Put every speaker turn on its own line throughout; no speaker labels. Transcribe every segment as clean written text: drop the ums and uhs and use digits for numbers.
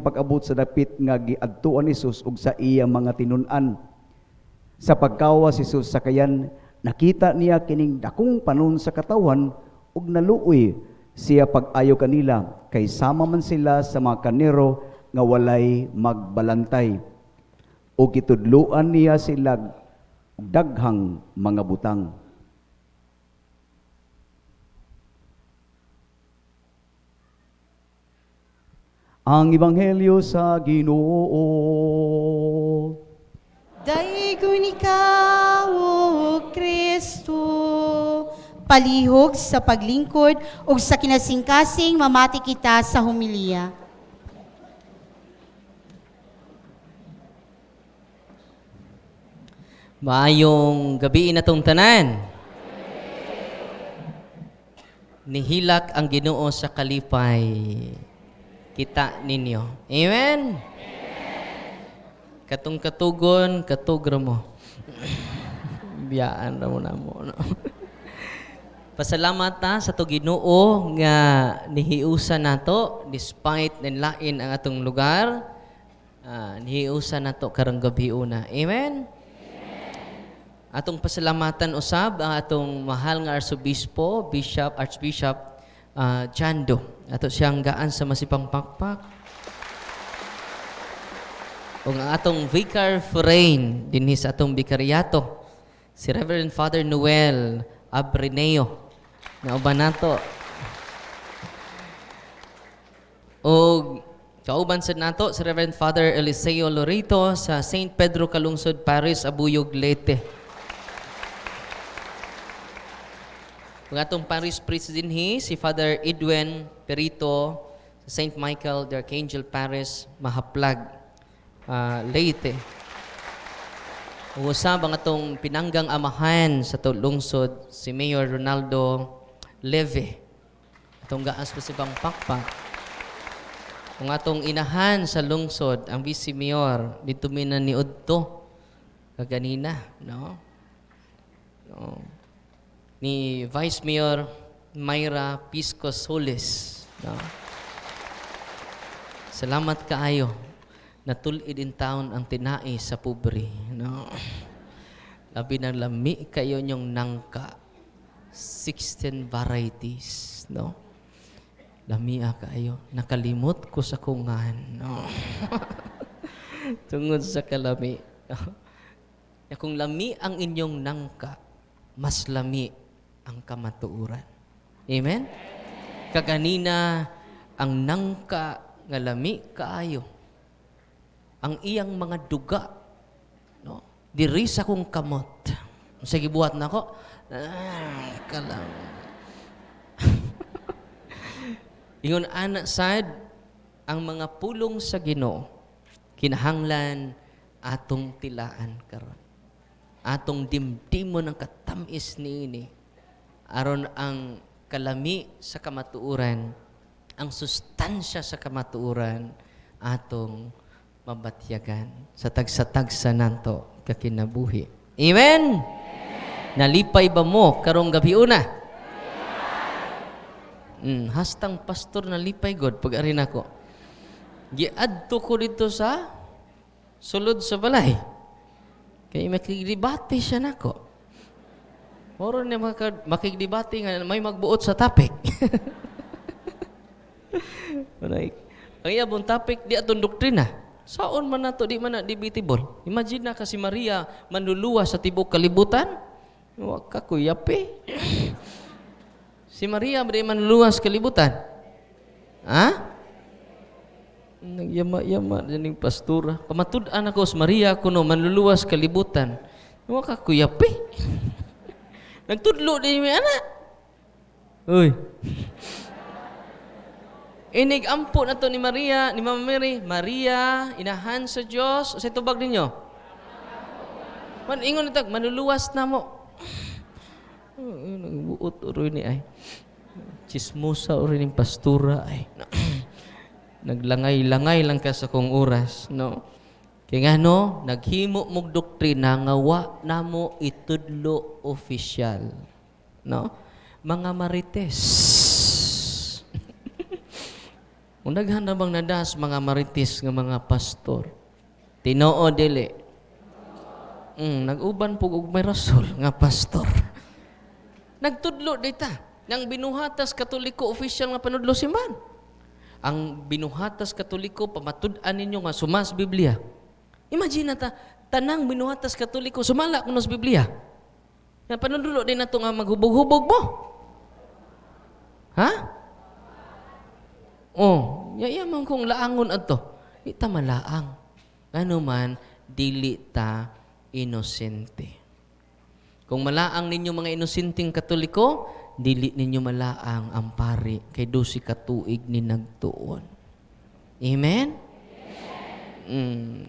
pag-abot sa dapit nga giadtuan ni Jesus ug sa iyang mga tinun-an. Sa pagkawas si Jesus sa kayan, nakita niya kining dakong panon sa katawan ug naluoy siya pag-ayo kanila kay sama man sila sa mga kanero nga walay magbalantay. O kitudluan niya sila daghang mga butang. Ang Ebanghelyo sa Ginoo.
Daygon ikaw, O Kristo, palihog sa paglingkod ug sa kinasingkasing mamati kita sa humilya.
Maayong gabi na tong tanan. Nihilak ang Ginoo sa kalipay. Kita ninyo. Amen? Katong katugon, katugra mo. Biyaan ra mo na mo. No? Pasalamat ta sa to Ginoo nga nihiusa nato despite ninlain ang atong lugar. Nihiusa nato karong gabi una. Amen? Atong pasalamatan usab ang atong mahal nga Arsobispo, Archbishop Jando. Ato siyang gaan sa masipang pakpak. O ang atong Vicar Forain, dinhi sa atong Bikaryato, si Reverend Father Noel Abrineo. Nauban nato. O kauban sa nato, si Reverend Father Eliseo Lorito sa St. Pedro Calungsod Parish, Abuyog, Leyte. Ang atong parish priest dinhi, si Father Edwin Perito sa St. Michael the Archangel Parish, Mahaplag, Leyte. Usab ang atong pinanggang amahan sa lungsod, si Mayor Ronaldo Leve. Atong gaas pa si Bang Pakpak. Ang atong inahan sa lungsod, ang Vice Mayor, dito mina ni Udto, kaganina, no? Ni Vice Mayor Myra Pisco Solis. No? Salamat kaayo. Natulid in town ang tinai sa pobre. No? Labi na lami kayo nyong nangka. 16 varieties. No? Lamia kayo. Nakalimot ko sa kungan. No? Tungod sa kalami. Kung lami ang inyong nangka, mas lami ang kamatuuran. Amen? Kaganina, ang nangka nga lami kaayo. Ang iyang mga duga, no? Diri sa kong kamot. Sige, buhat na ako. Kalam. Ingon anak sad, ang mga pulong sa Ginoo, kinahanglan atong tilaan karon. Atong dimdimon ang katamis niini. Aron ang kalami sa kamatuuran, ang sustansya sa kamatuuran, atong mabatyagan sa tagsa-tagsa nanto kakinabuhi. Amen? Nalipay ba mo karong gabi una? Hastang pastor nalipay god pag-ari nako. Giadto ko dito sa sulod sa balay. Kaya makigdebate siya nako. Moro niya makigdebate nga may magbuot sa topic. Ang iyabong topic, di atong doktrina. Saon man nato, di man na debatable. Imagine na kasi Maria manluluwa sa tibok kalibutan. Huwag ka kuyapi. Si Maria di manluluwa sa kalibutan. Ha? Nagyama-yama din yung pastura. Pamatud-an ako sa Maria kuno manluluwas kalibutan. Huwag ka kuyapi. Nagtudlo din yung anak. Uy. Inig-ampo na to ni Maria, ni Mama Mary. Maria, inahan sa Diyos. O sa tubag ninyo? Ingon ito, manluluwas na mo. Nagbuot o rin ay. Chismosa o rin yung pastura ay. Naglangay-langay lang ka sa kong oras, no? Kaya nga, no, naghimo mong doktrina nga wa na mo itudlo opisyal, no? Mga marites. Kung daghan na bang nadas mga marites nga mga pastor, Tinoo dili. Nag-uban po og may rasol nga pastor. Nagtudlo dita nang binuhatas Katoliko official nga panudlo simbahan. Ang binuhatas Katoliko pamatud-an ninyo nga sumas Biblia. Imagine ta tanang binuhatas Katoliko sumala kuno sa Biblia. Nga panudlo din nato nga maghubog-hubog mo. Ha? Oh, yaya man kung laangon adto. Ita malaang. Ano man, dili ta inosente. Kung malaang ninyo mga inosenteng Katoliko, dili ninyo malaang ang pari kay 12 ka tuig ni nagtuon. Amen?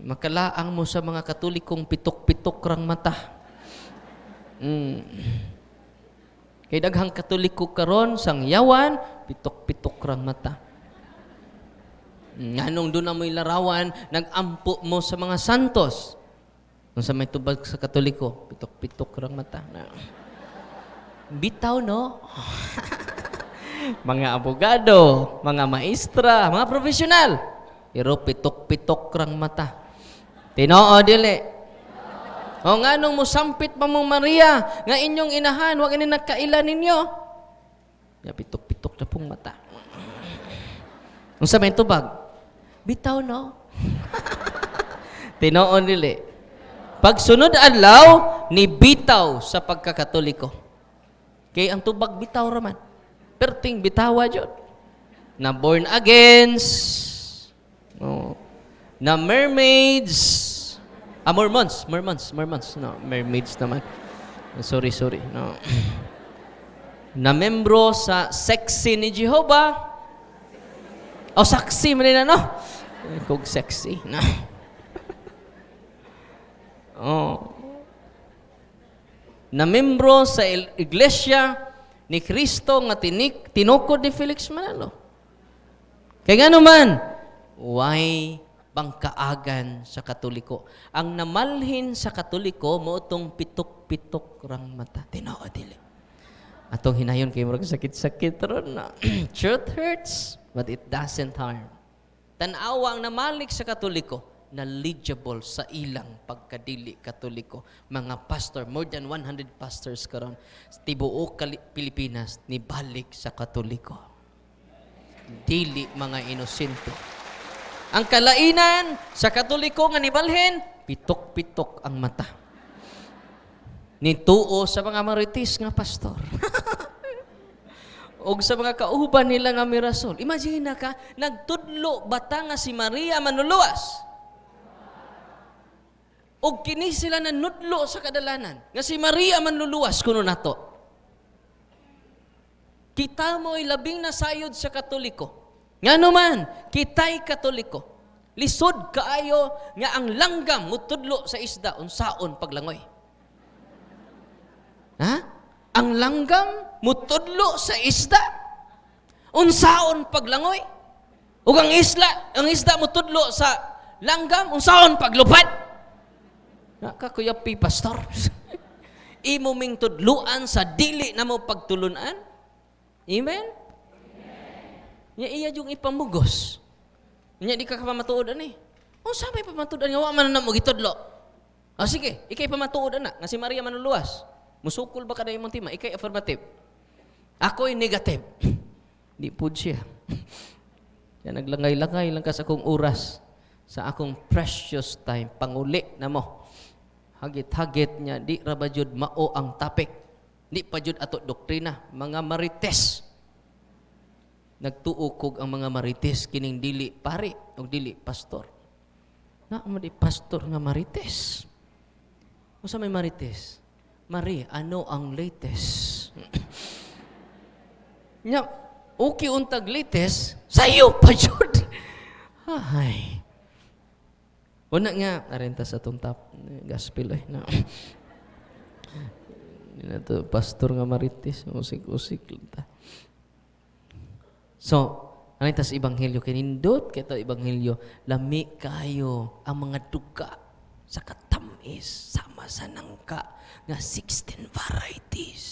Makalaang mo sa mga Katolikong pitok-pitok rang mata. Kay daghang Katoliko karon sang yawan, pitok-pitok rang mata. Nganong doon na mo'y larawan, nag-ampo mo sa mga santos. Kung sa may tubag sa Katoliko, pitok-pitok rang mata. Bitaw, no? Mga abogado, mga maestra, mga profesional. Pero pitok-pitok rang mata. Tinoo, dili. O nganong mo sampit pa mong Maria, nga inyong inahan, wag ini nagkailan ninyo. Ya, pitok-pitok na pong mata. Kung sa may tubag, bitaw, no? Tinoon dili. Pagsunod adlaw ni bitaw sa pagkakatoliko. Kay ang tubag bitaw raman. Perting bitawa jud. Na born agains. Oh. Na mermaids. Mormons. No, mermaids naman. Sorry. No. Na membro sa sexy ni Jehovah. O saksi man na, no? Kung sexy, no? Na membro sa iglesia ni Kristo nga tinukod ni Felix Manalo. Kaya nga naman, why pangkaagan sa Katoliko? Ang namalhin sa Katoliko, mootong pitok-pitok rang mata. Tinoo dili. Atong hinayon kay murag sakit-sakit ron na. Truth hurts, but it doesn't harm. Tanawa ang namalik sa Katoliko, knowledgeable sa ilang pagkadili Katoliko. Mga pastor, more than 100 pastors karon sa tibuok Pilipinas ni balik sa Katoliko. Dili mga inosente. Ang kalainan sa Katoliko nga nibalhin, pitok-pitok ang mata. Nituo sa mga marites nga pastor. O sa mga kauban nila nga mirasol. Imagine ka, nagtudlo bata nga si Maria manuluwas. O kini sila na nudlo sa kadalanan. Nga si Maria manluluwas kuno nato. Kita mo'y labing nasayod sa Katoliko. Nga naman, kita'y Katoliko. Lisod kaayo nga ang langgam mutudlo sa isda unsaon paglangoy. Ha? Ang langgam mutudlo sa isda. Unsaon paglangoy? Ug ang isda mutudlo sa langgam unsaon paglupad? Nakakuyapi pastor. Imo ming tudluan sa dili na mo pagtulunan. Amen? Nya iya yung ipamugos. Nya di ka pamatuod ani. Unsa may pamatuod nga wa man na mo gitudlo? Sige, ikay pamatuod na nga si Maria manuluwas. Musukol ba kada imong tima? Ikay affirmative. Ako'y negative. Di po siya. Kaya naglangay-langay lang ka sa akong oras. Sa akong precious time. Panguli na mo. Hagit-hagit niya. Di rabajud mao ang topic. Di pa jud ato doktrina. Mga marites. Nagtuukog ang mga marites. Kining dili pari o dili pastor. Na mo di pastor nga marites. O sa may marites? Marie, ano ang latest? Nya, okay untag latest, sayo pa jud. Ay. Una nga, narenta sa itong top gospel na. Ito, pastor nga marites, usik-usik. So, narenta sa Ebanghelyo, kinindot kito Ebanghelyo, lami kayo ang mga duga sa katamis, sama sa nangka, nga 16 varieties.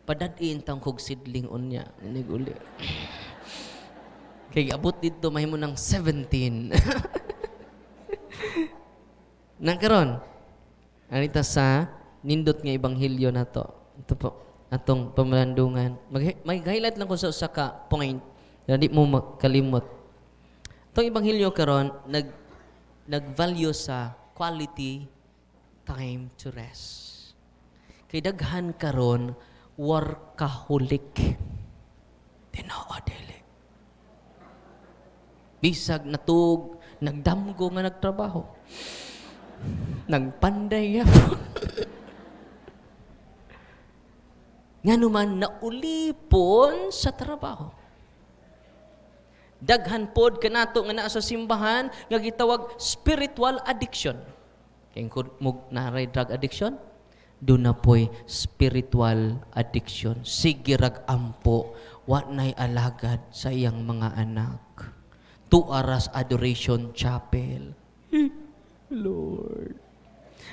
Padadin tang kog sidling unya, ninig uli. Kay abot dito mahimo ng 17. Nagkaroon. Anita sa nindot nga ebanghelyo na to. Ito po, atong pamalandungan. Mag-highlight lang ko sa usa ka point na di mo makalimot. Itong ebanghelyo karon nag-value sa quality time to rest. Kay daghan karon workaholic. Tinoo dili. Bisag natug, nagdamgo nga nagtrabaho. Nagpanday ya. Nga naman naulipon sa trabaho. Daghan pod kanato nga naa sa simbahan nga gitawag spiritual addiction. Kay kung naray drug addiction, doon na po'y spiritual addiction. Sige rag ampo, wa na'y alagad sa iyang mga anak. 2 hours adoration chapel. Lord.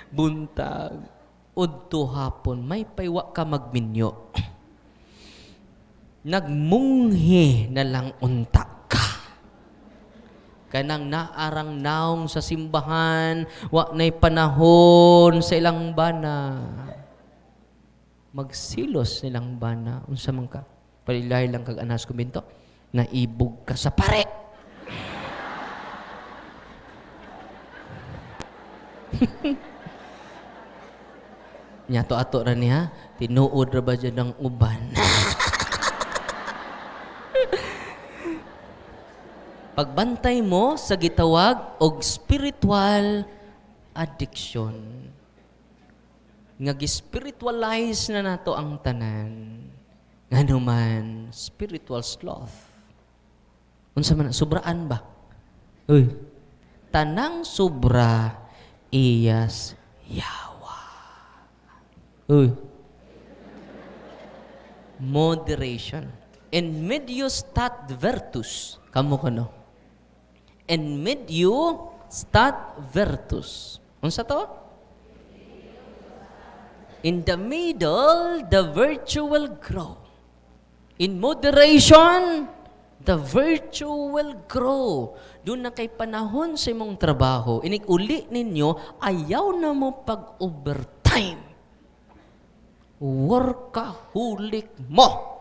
Buntag. Udto hapon, may paywa ka magminyo. Nagmunghi na lang unta ka. Kanang naarang naong sa simbahan, wa na'y panahon sa ilang bana. Magsilos nilang bana. Unsa man ka? Palilay lang kag anas kumbinto. Naibog ka sa pare. Nya to ato ra niya, tinuod ra ba dyan ng uban? Pagbantay mo sa gitawag og spiritual addiction. Nga gi-spiritualize na nato ang tanan. Nganuman spiritual sloth. Unsa man sobraan ba? Uy. Tanang sobra iyas yawa. Uy. Moderation. In medio stat virtus. Kamu kano? In medio stat virtus. Unsa to? In the middle, the virtue will grow. In moderation, the virtue will grow. Doon na kay panahon sa imong trabaho, inig-uli ninyo, ayaw na mo pag-overtime. Workaholic mo.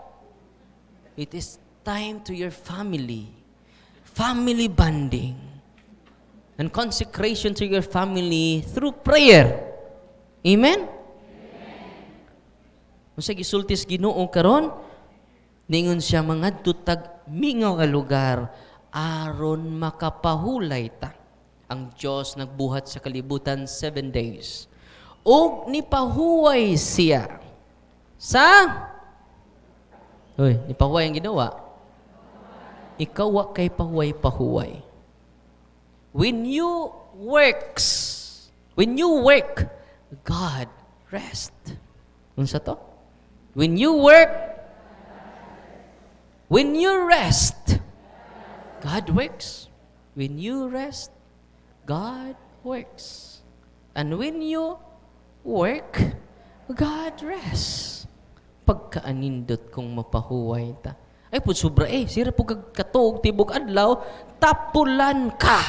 It is time to your family. Family bonding. And consecration to your family through prayer. Amen? Kung sa gisultis Ginoo karon, ningon siya mga tutag mingaw nga lugar, aron makapahulay ta. Ang Diyos nagbuhat sa kalibutan 7 days. O nipahuway siya sa... Uy, nipahuway ang ginawa. Ikaw wa kay pahuway-pahuway. When you work, God rest. Unsa to? When you rest, God works. When you rest, God works. And when you work, God rests. Pagkaanindot kung mapahuway ta. Ay po sobra sira po kagkatog, tibok adlaw, tapulan ka.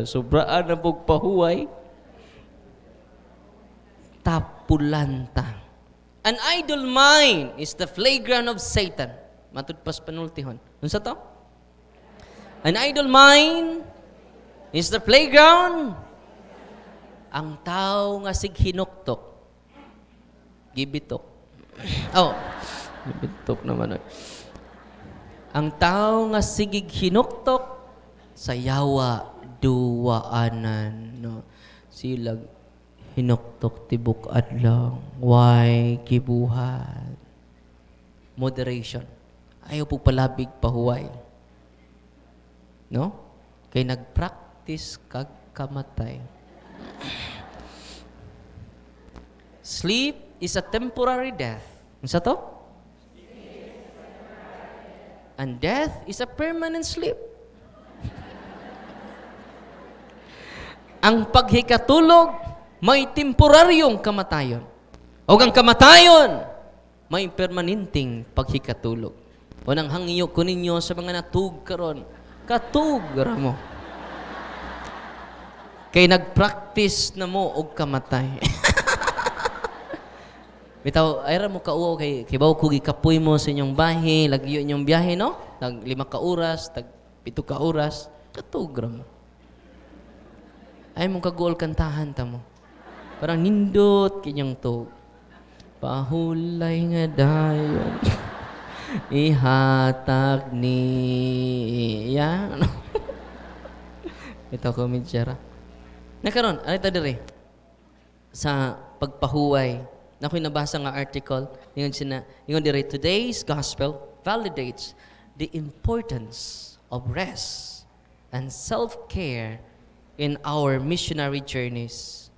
Sobraan na pagpahuway, tapulanta. An idle mind is the playground of Satan. Matud pas panultihon. Unsa to? An idle mind is the playground. Ang tao nga sig hinuktok. Gibitok. Oh, gibitok naman. Ang tao nga sigig hinuktok sa yawa duwaanan, no? Silag hinuktok tibok adlaw, why gibuhat. Moderation. Ayaw po palabig pahuway. No? Kay nagpractice kag kamatay. Sleep is a temporary death. Unsa to? And death is a permanent sleep. Ang paghikatulog may temporaryong kamatayon. O ang kamatayon may permanenteng paghikatulog. O nang hangyo ko ninyo sa mga natug karon, katug ra mo. Kay nag-practice na mo og kamatay. Bitaw, ayra mo kauo kay bawo ko gikapoy mo sa inyong bahay, lagyo inyong biyahe, no? Tag 5 ka oras, tag 7 ka oras, katug ra mo. Ay mong kagool kantahan ta mo. Parang nindot kinyang tug. Pahulay nga dayon. Ihatag niya. Ito ko midyara. Nakaroon, alita dire. Sa pagpahuway, na ako'y nabasa nga article, ingon dire, today's gospel validates the importance of rest and self-care in our missionary journeys.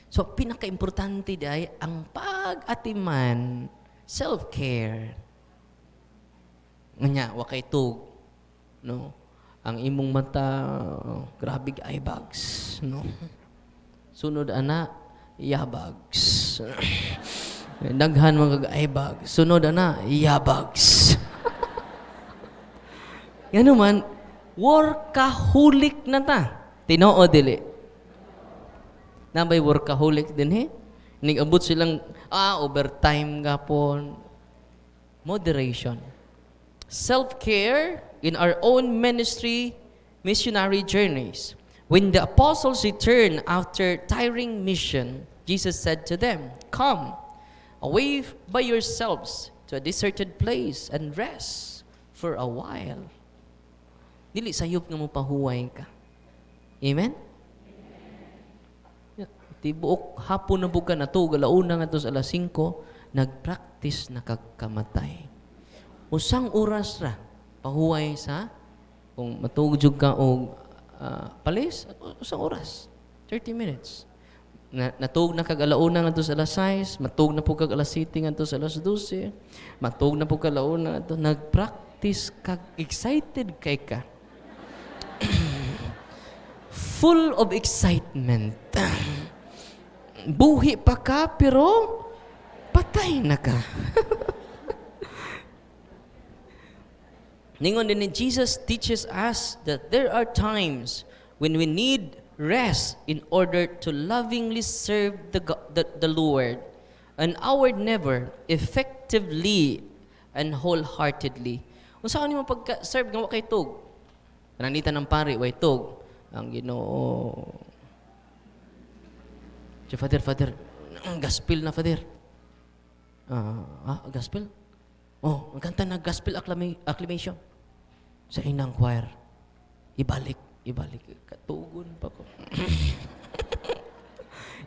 So, pinaka-importante day ang pag-atiman, self-care. Nga, wakay tug, no? Ang imong mata, grabe eye bags, no? Sunod ana, yabags. Daghan mga eye bags. Sunod ana, yabags. Yan naman, workaholic na ta. Tinoo dili. Nabay workaholic din he. Nag-abot silang, overtime gapon. Moderation. Self-care in our own ministry, missionary journeys. When the apostles returned after tiring mission, Jesus said to them, "Come, away by yourselves to a deserted place and rest for a while." Dili sayop nga mo pahuway ka. Amen? Tibuok hapon na buka na to, galauna nga to sa alas 5, nag-practice na kagkamatay. Usang oras ra, pahuway sa, kung matugjog ka o palis, usang oras, 30 minutes. Natug na kag alauna nga to sa alas 6, matug na po kag alas 7 nga to sa alas 12, matug na po kag alauna nga to, nag-practice kag excited kay ka. Full of excitement. Buhi pa ka, pero patay na ka. Ningon din ni Jesus teaches us that there are times when we need rest in order to lovingly serve the Lord, and our never effectively and wholeheartedly. Kung saan mo pagka-serve nga kay tug? Nanita ng pari, way tug. Ang Ginoo. Father, gospel na, Father. Gospel? Oh, magkanta na gospel acclamation. Sa inang choir. Ibalik. Katugon pa ko.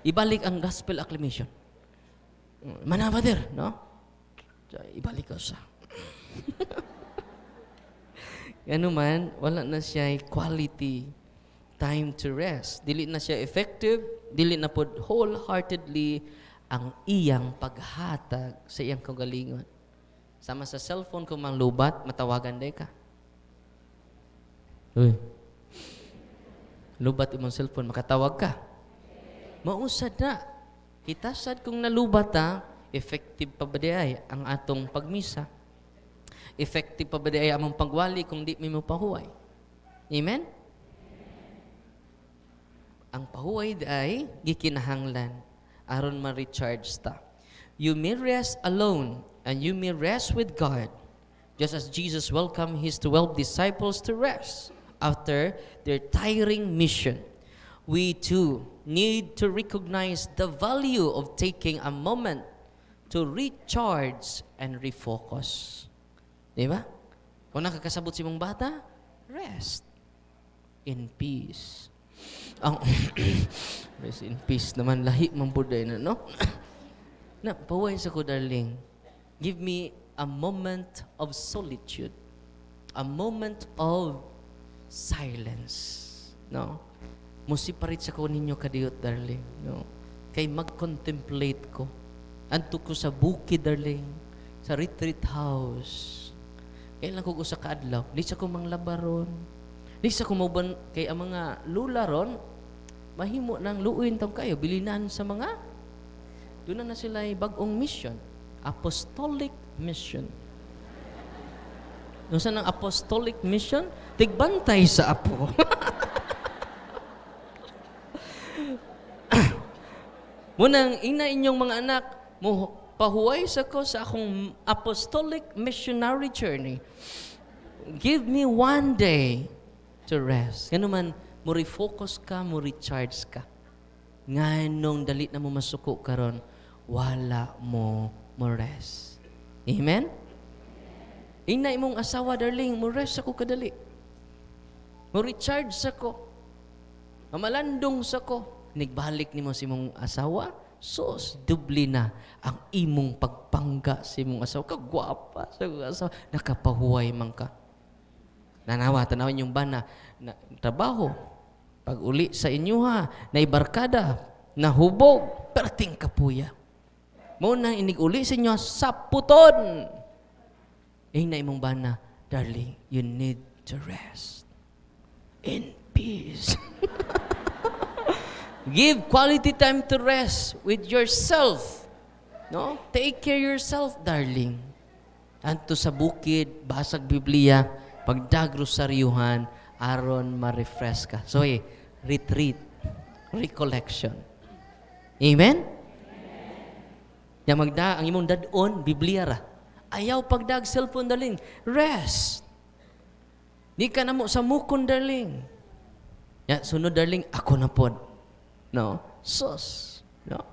Ibalik ang gospel acclamation. Mana, Father, no? Ibalik ko sa. Ano man, wala na siya quality time to rest. Dili na siya effective, dili na pod wholeheartedly ang iyang paghatag sa iyang kagalingon. Sama sa cellphone kung mang lubat, matawagan day ka. Uy. Lubat imong cellphone, makatawag ka. Mausad na. Kitasad kung nalubat effective pa ba di ay ang atong pagmisa? Effective pa ba di ay among pagwali kung di mo pahuway? Amen? Ang pahuway ay gikinahanglan aron ma-recharge ta. You may rest alone and you may rest with God, just as Jesus welcomed his 12 disciples to rest after their tiring mission. We too need to recognize the value of taking a moment to recharge and refocus. Di ba? Kung nakakasabot si mong bata, rest in peace. Rest in peace naman, lahi man po na, no? Na, paway sa ko, darling. Give me a moment of solitude. A moment of silence. No? Musiparit sa ko ninyo kadiyot, darling. No? Kay mag-contemplate ko. Anto ko sa bukid, darling. Sa retreat house. Kailan ko sa kaadlaw. Di sa ko manglabaron. Di sa kumuban kay ang mga lula ron, mahimo ng luuin tam kayo, bilinan sa mga, doon na sila bagong mission. apostolic mission. Ano sa ng apostolic mission? Tigbantay sa apo. Munang ina inyong mga anak, mo pahuway sa ko sa akong apostolic missionary journey. Give me one day to rest. Kano man, mo refocus ka, mo recharge ka. Nganong dalit na mo masuko karon, wala mo rest. Amen? Ina imong asawa, darling, mo rest ako kadali. Mo recharge sa ko. Mamalandong sa ko. Nigbalik ni mo si mong asawa, sus, dubli na ang imong pagpangga si mong asawa. Kagwapa sa mong asawa. Nakapahuway man ka. Tanawin yung bana na trabaho. Pag uli sa inyo ha, naibarkada, nahubog, perting kapuya. Mo nang inig-uli sa inyo, saputon. Na imong bana, darling, you need to rest in peace. Give quality time to rest with yourself. No? Take care yourself, darling. Anto sa bukid, basag Biblia, pagdagrosaryuhan, aron ma-refresh ka. So, retreat, recollection. Amen? Ang imong dadon, Biblia ra. Ayaw pagdag cellphone, darling. Rest. Di ka na mo sa mukon, darling. Sunod, darling, ako na pod. No? Sus. No?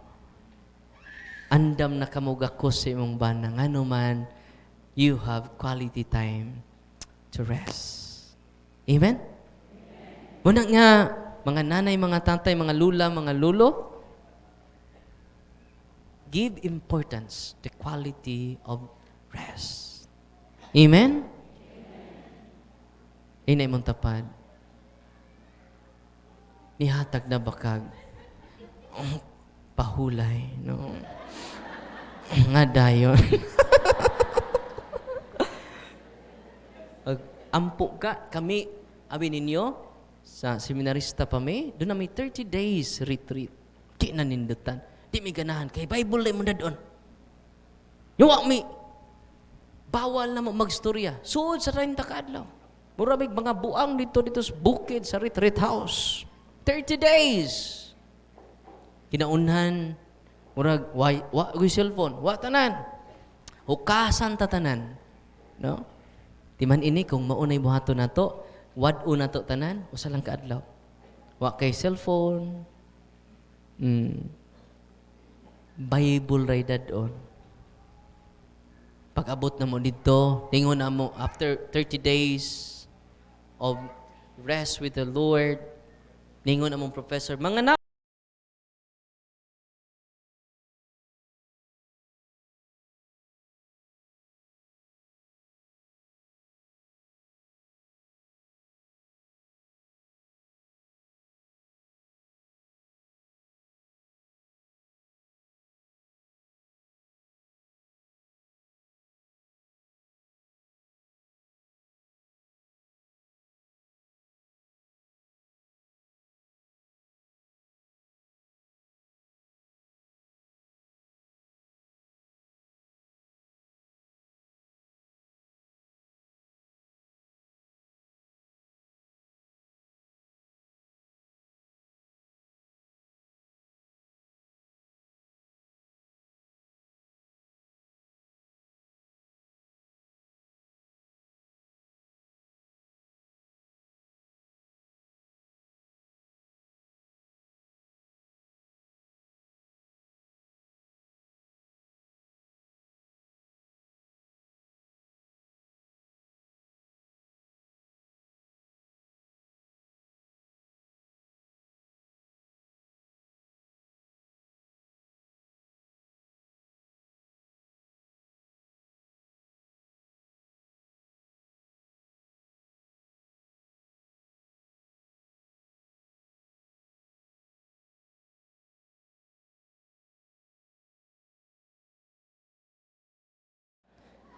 Andam na kamugakos sa imong banang. Ano man, you have quality time to rest. Amen? Muna nga, mga nanay, mga tatay, mga lula, mga lulo, give importance to quality of rest. Amen? Inay mong tapad. Nihatag na bakag. Pahulay, no? Nga dayon. Ampo ka, kami, abi ninyo, sa seminarista pa may, doon na may 30 days retreat. Di na nindutan. Di may ganahan. Kay Bible lang mo na doon. Yung mi, bawal na magstorya. Suod sa 30 kaadlaw. Murabig mga buang dito sa bukid, sa retreat house. 30 days. Kinaunhan, murag, wa cellphone, wa tanan. Hukasan tatanan. No? Timan ini, kung maunay buhato na to, wad na to tanan, usa lang kaadlaw. Wa kay cellphone. Bible ray dadon. Pag-abot na mo dito, tingon na mo, after 30 days of rest with the Lord, ningon na mong professor, mga na,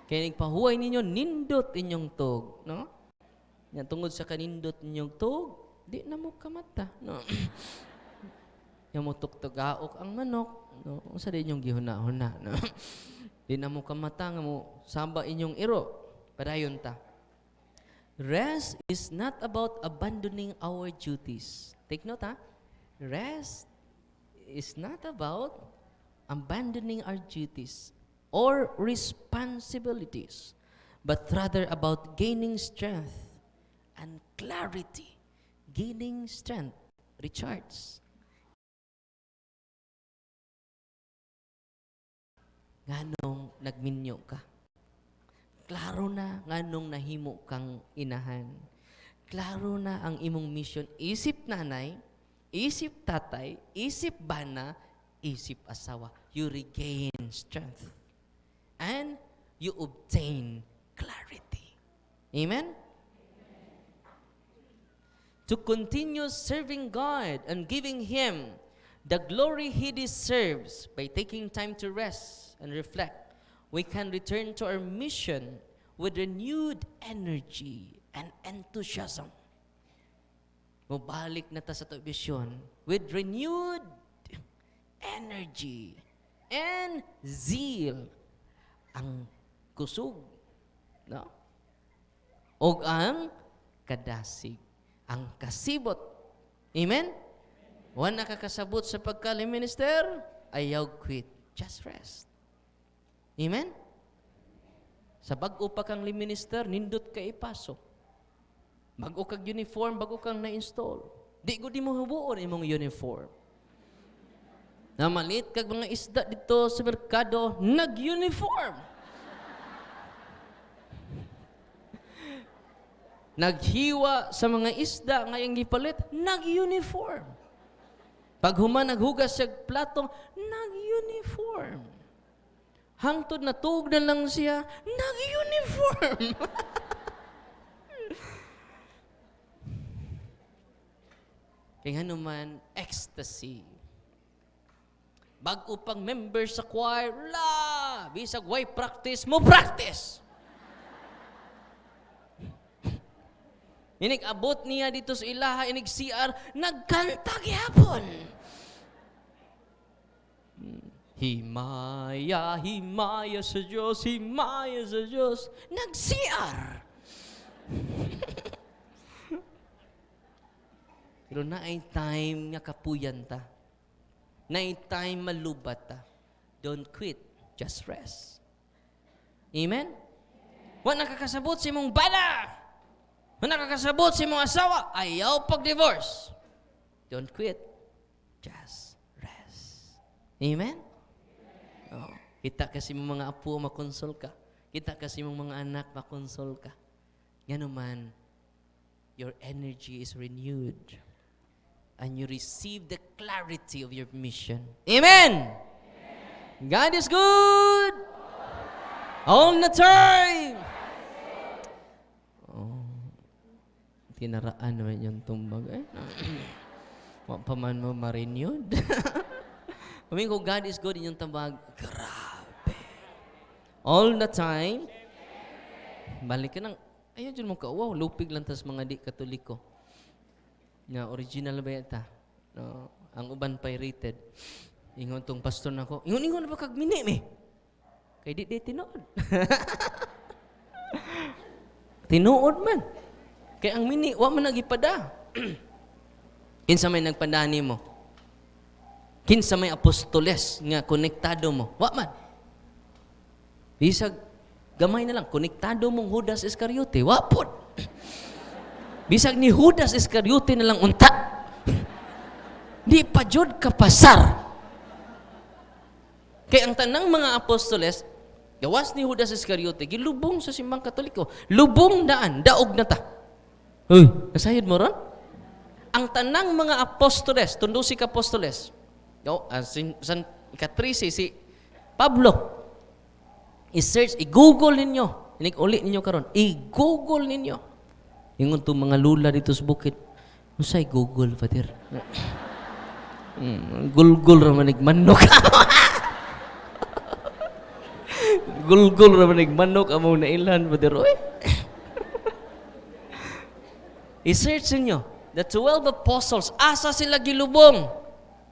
kaya nagpahuway ninyo, nindot inyong tog. No? Yan, tungod sa kanindot inyong tog, di na mo kamata. No? Yang mo tuktugaok ang manok, no? Unsa din yung gihuna-huna, no? Di na mo kamata nga mo samba inyong iro. Padayon ta. Rest is not about abandoning our duties. Take note, ha? Rest is not about abandoning our duties or responsibilities, but rather about gaining strength and clarity. Gaining strength, recharge. Nganong nagminyo ka? Klaro na nganong nahimo kang inahan. Klaro na ang imong mission. Isip nanay, isip tatay, isip bana, isip asawa. You regain strength. And you obtain clarity. Amen? To continue serving God and giving Him the glory He deserves by taking time to rest and reflect, we can return to our mission with renewed energy and enthusiasm. Mubalik na ta sa ito mission with renewed energy and zeal. Ang kusog, no? O ang kadasig, ang kasibot. Amen? Wan nakakasabot sa pagkaliminister, ayaw quit. Just rest. Amen? Sa bago pa kang liminister, nindot ka ipasok. Bago kag uniform, bago kang na-install. Di ko di mo hubuon imong uniform. Na malit kag mga isda dito sa merkado, nag-uniform. Naghiwa sa mga isda ngayong gipalit, nag-uniform. Pag human naghugas sa plato, nag-uniform. Hangtod na tuog na lang siya, nag-uniform. Kaya naman, ecstasy. Bago pang member sa choir, bisag way practice, mo practice. Inig abot niya dito sa ilaha, inig CR, nagkanta gyapon. Himaya, himaya sa Diyos, himaya sa Diyos. Nag-CR. Pero naay time nga kapuyan ta. Naay time malubat ta. Don't quit, just rest. Amen? Wa nakakasabot si mong bala. Wa nakakasabot si mong asawa. Ayaw pag-divorce. Don't quit, just rest. Amen? Oh, kita kasi mong mga apo makonsol ka. Kita kasi mong mga anak makonsol ka. Yan naman, your energy is renewed. And you receive the clarity of your mission. Amen! God is good! All the time! Oh, tinaraan naman yung tumbag. Wag pa man mo ma-renewed. Paming ko, God is good, inyong tambag, grabe. All the time, balik ka ng, ayun dyan mo ka, wow, lupig lang tas mga di katoliko. Na original ba yata? No, ang uban pirated. Ingon tong pastor nako. Ingon na ba kag mini me? Kay di tinuod. Tinuod man. Kay ang mini wa man nagipada. Kinsa may nagpadani mo? Kinsa may apostoles nga konektado mo? Wa man. Bisag gamay na lang konektado mong Judas Iscariote. Wa pod. Bisag ni Judas Iscariote na lang unta. Di pa jud ka pasar. Kaya ang tanang mga apostoles, gawas ni Judas Iscariote, gilubong sa simbang Katoliko. Lubong daan, daog na ta. Uy, nasayod mo ron? Ang tanang mga apostoles, tundo si apostoles, ikatrisi, si Pablo, i-search, i-google ninyo. Inig-uli ninyo karon. I-google ninyo. Ingon itong mga lula dito sa bukid. Masay Google, Father. Gulgul ramanig manok. Gulgul ramanig manok amo na ilan, Father. I-search niyo. The 12 apostles, asa sila gilubong?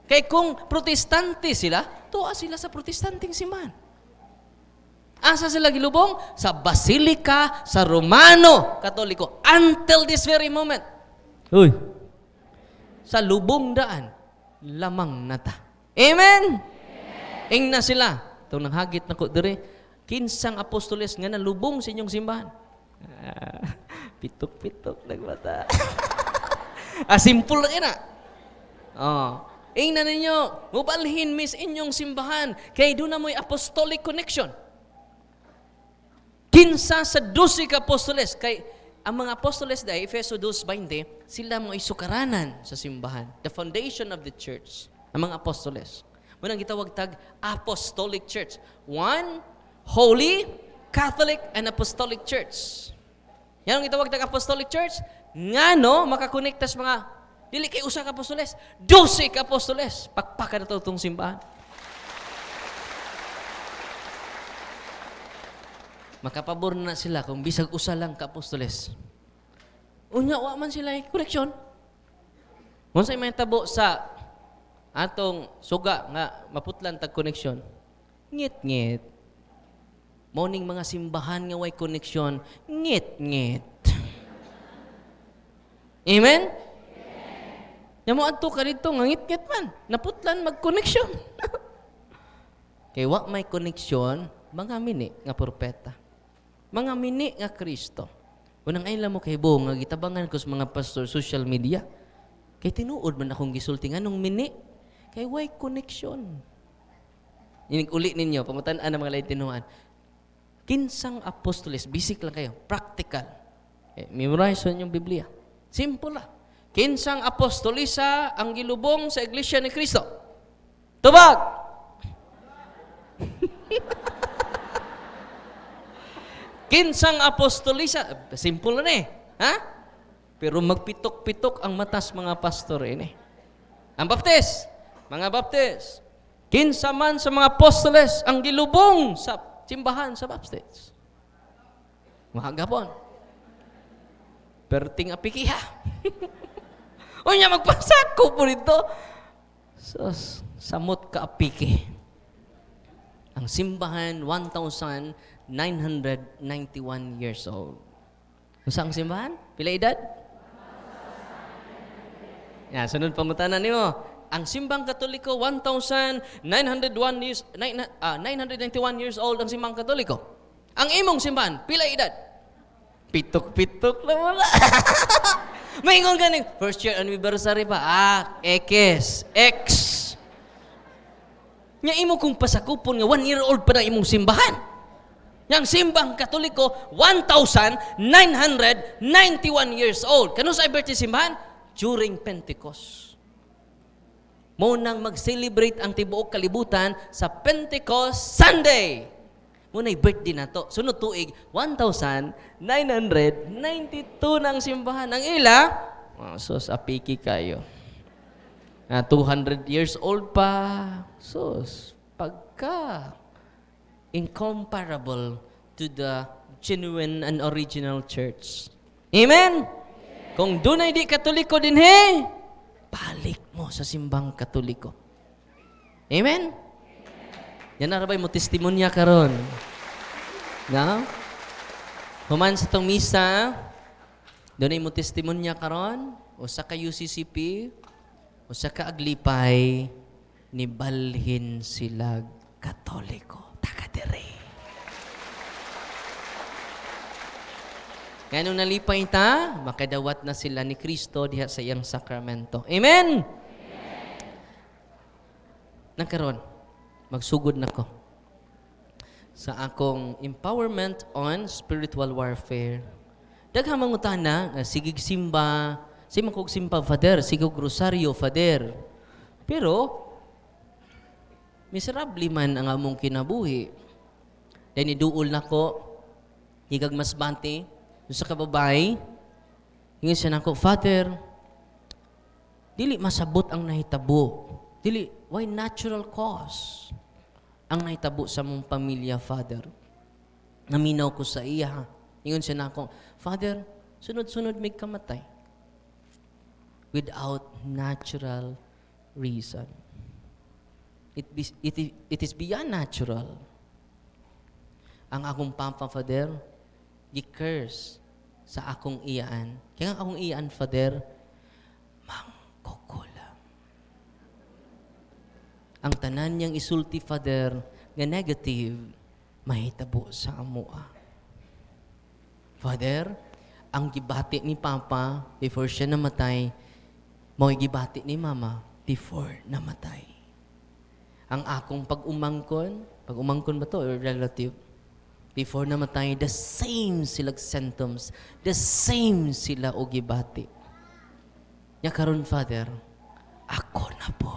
Kay kung protestante sila, tuwa sila sa protestanteng simbahan. Asa sila gilubong? Sa Basilica, sa Romano, Katoliko. Until this very moment. Uy. Sa lubong daan, lamang nata. Amen? Ing na sila. Itong nanghagit na ko dire, kinsang apostoles nga nalubong sa inyong simbahan. Pitok-pitok nagmata. Simple lang ina. Ing na ninyo, mubalhin mis inyong simbahan, kay doon na mo'y apostolic connection. Kinsa sa 12 ka apostoles, kay ang mga apostoles dahil, Efeso 2:20, sila mo'y sukaranan sa simbahan. The foundation of the church. Ang mga apostoles. Munang gitawag tag apostolic church. One, holy, Catholic, and apostolic church. Yan ang gitawag tag apostolic church. Ngano, makakonekta sa mga, dili kay usa ka apostoles, 12 ka apostoles. Pakpakan na itong simbahan. Makapabor na sila kung bisag usa lang ka apostoles. Unya, wa man sila koneksyon. Kung sa'y may tabo sa atong suga nga maputlan tag koneksyon, ngit-ngit. Morning mga simbahan nga way koneksyon, ngit-ngit. Amen? Yang mo adto ka dito, ngit-ngit man. Naputlan mag-koneksyon. Kay wa may koneksyon, mga mini nga propeta. Mga mini nga Kristo. Unang ayla mo kay Bo, nga gitabangan ko sa mga pastor social media. Kay tinuod man akong gisulti nga nung mini. Kay way koneksyon. Uli ninyo, pamutan ang mga lain tinuan. Kinsang apostoles, basic lang kayo, practical. Memorize yung Biblia. Simple lang. Kinsang apostolisa ang gilubong sa Iglesia ni Kristo? Tubag! Kinsang apostolisa? Simple na ha? Pero magpitok-pitok ang matas mga pastor Ang baptist, mga baptist. Kinsa man sa mga apostoles ang gilubong sa simbahan sa baptist? Mahagapon. Perting apikiha. O niya magpasako po rito. Samot ka apiki. Ang simbahan, 1,991 years old. Saan ang simbahan? Pila edad? Sunod pangutanan niyo. Ang simbang Katoliko, 991 years old ang simbang Katoliko. Ang imong simbahan, pila edad? Pitok-pitok na wala. Maingon ganing, first year anniversary pa. X. Nga imo kung pasakupon nga 1 year old pa na imong simbahan. Yang simbang Katoliko, 1,991 years old. Kano sa birthday simbahan? During Pentecost. Mo nang mag-celebrate ang tibuok kalibutan sa Pentecost Sunday. Mo na'y birthday na to. Sunod tuig, 1,992 ng simbahan. Ang ila, sus, apiki kayo. 200 years old pa. Sus, pagka incomparable to the genuine and original church. Amen? Kung dunay di Katoliko din balik mo sa simbang Katoliko. Amen? Yan na rabay mo testimonya karon. Na? Human sa tong misa, dunay mo testimonya karon, o sa ka UCCP, o sa ka Aglipay, nibalhin sila Katoliko. Takadere. Kaya nung nalipay ta, makadawat na sila ni Kristo diha sa iyang sakramento. Amen? Nagkaroon, magsugod na ko sa akong empowerment on spiritual warfare. Daghang mangutana, sigig simba, simang simpa, Father, sigig rosaryo, Father. Pero, miserable man ang among kinabuhi. Dahil niduol na ko, higag mas bante, sa kababay, hingin siya na ko, Father, dili masabot ang nahitabo. Dili, why natural cause ang nahitabo sa mong pamilya, Father? Naminaw ko sa iya. Hingin siya na ko, Father, sunod-sunod may kamatay without natural reason. it is beyond natural. Ang akong papa, Father, gi-curse sa akong iyaan. Kaya ang akong iyaan, Father, mangkukulam. Ang tanan niyang isulti, Father, nga negative, mahitabo sa amua. Father, ang gibati ni Papa before siya namatay, mao gibati ni Mama before namatay. Ang akong pag-umangkon ba to or relative? Before namatay, the same sila symptoms, the same sila o gibati. Nya karon, Father, ako na po.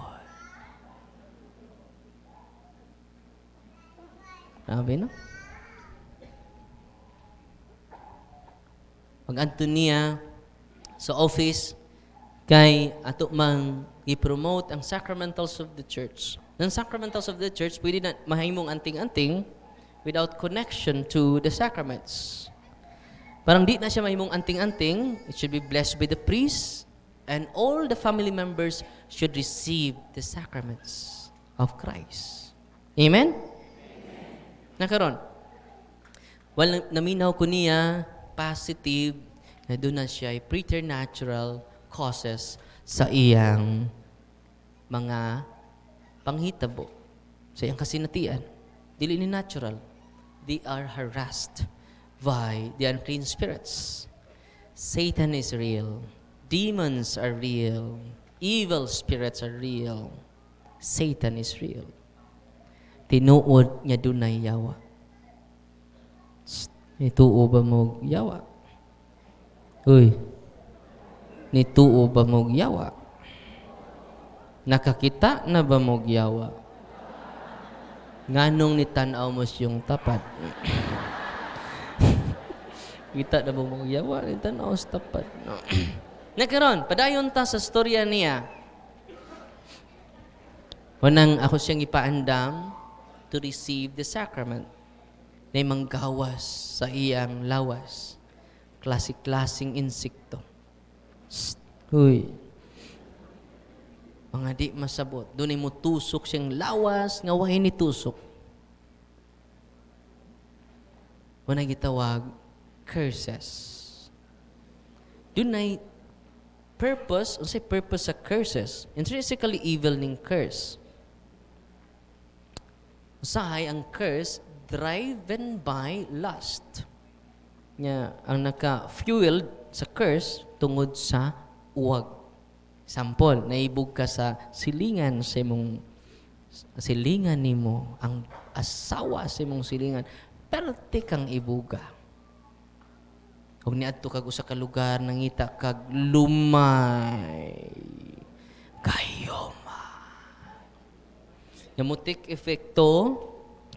Sabi no? Pag-anto niya sa office, kay ato mang i-promote ang sacramentals of the church. Ang sacramentals of the church, pwede na mahimong anting-anting without connection to the sacraments. Parang di na siya mahimong anting-anting. It should be blessed by the priest, and all the family members should receive the sacraments of Christ. Amen? Nakaroon. Well, naminaw ko niya, positive, na doon na siya ay preternatural causes sa iyang mga panghitabo, sa iyang kasinatian. Dili ni natural. They are harassed by the unclean spirits. Satan is real. Demons are real. Evil spirits are real. Satan is real. Tinuod niya dunay yawa. Nituo ba mo yawa? Uy, nituo ba mo yawa? Nakakita na ba mo yawa? Nganong nitanaw mo siyang tapat? Kita na ba mo yawa? Nitanaw sa tapat. No. Nakaroon, padayon ta sa storya niya. Wanang ako siyang ipaandam to receive the sacrament na manggawas sa iyang lawas. Klasik-klasing insekto. Uy. Mga di masabot. Doon mo tusok siyang lawas, nga wahin ni tusok. Wala gitawag, curses. Doon ay purpose, unsay purpose sa curses? Intrinsically evil ning curse. Usahay ang curse driven by lust. Nya ang naka-fueled sa curse tungod sa uwag. Sampol, naibog ka sa silingan sa imong silingan nimo, ang asawa sa imong silingan, perte kang ibuga. Kung niadto kag usa ka lugar nangita kag lumay kayoma. Yamutik efekto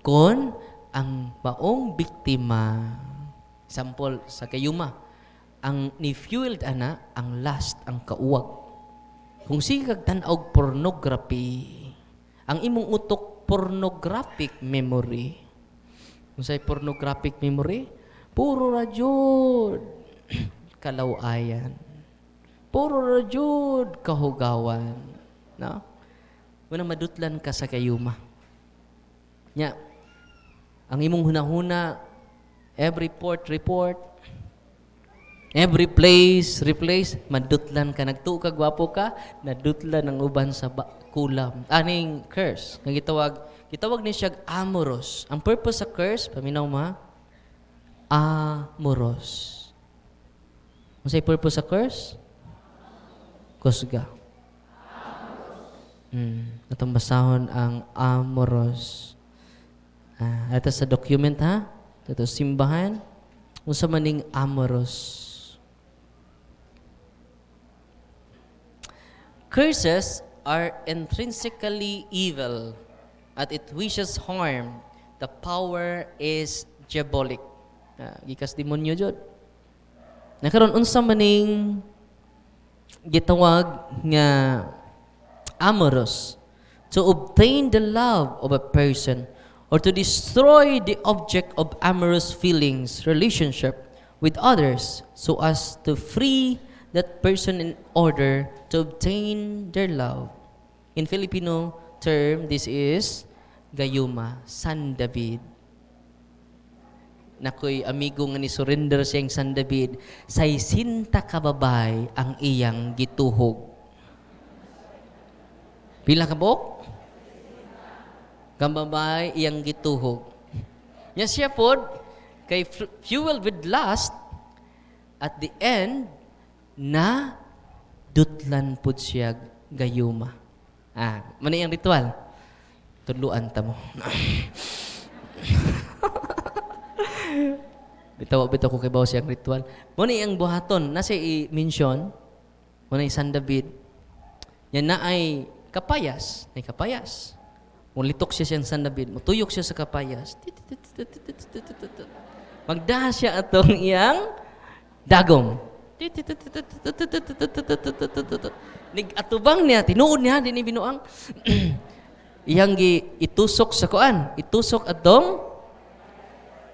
kon ang maong biktima, sampol sa kayuma, ang ni-fueled ana ang lust, ang kauwag. Kung sige kag tan-og pornography, ang imong utok pornographic memory. Kung say pornographic memory, puro ra jud kalawayan. Puro ra jud kahugawan, no? Una madutlan ka sa kayuma. Nya, ang imong hunahuna, every report, every place, replace, madutlan ka. Nagtuo ka, gwapo ka, nadutlan ang uban sa kulam. Aning curse. Gitawag ni siya amoros. Ang purpose sa curse, paminaw ma, amoros. Ano sa'y purpose sa curse? Kusga. Atong basahon ang amoros. Ito sa document ha? Ito simbahan. Kung sa maning amoros. Curses are intrinsically evil at it wishes harm. The power is diabolic. Gikas demonyo jud. Nakaroon unsa maning gitawag nga amorous, to obtain the love of a person or to destroy the object of amorous feelings, relationship with others so as to free that person in order to obtain their love. In Filipino, term, this is gayuma, San David. Nakoy amigo nga ni surrender siyang San David, say sinta kababay ang iyang gituhog. Pila ka bok? Kababay iyang gituhog. Nya siya pod, kay fuel with lust, at the end, na dutlan pod siya gayuma. Mano yung ritual? Tuluan ta mo. Bitaw ko kay bawo siyang ritual. Muna yung buhaton, nasa i-mention, muna yung San David, yan na ay kapayas. Ay kapayas. Mulitok siya siyang San David, mutuyok siya sa kapayas. Magdaha siya atong iyang dagom. Nig-atubang niya, tinuod niya, din binuang. Iyang itusok sa kuan. Itusok atong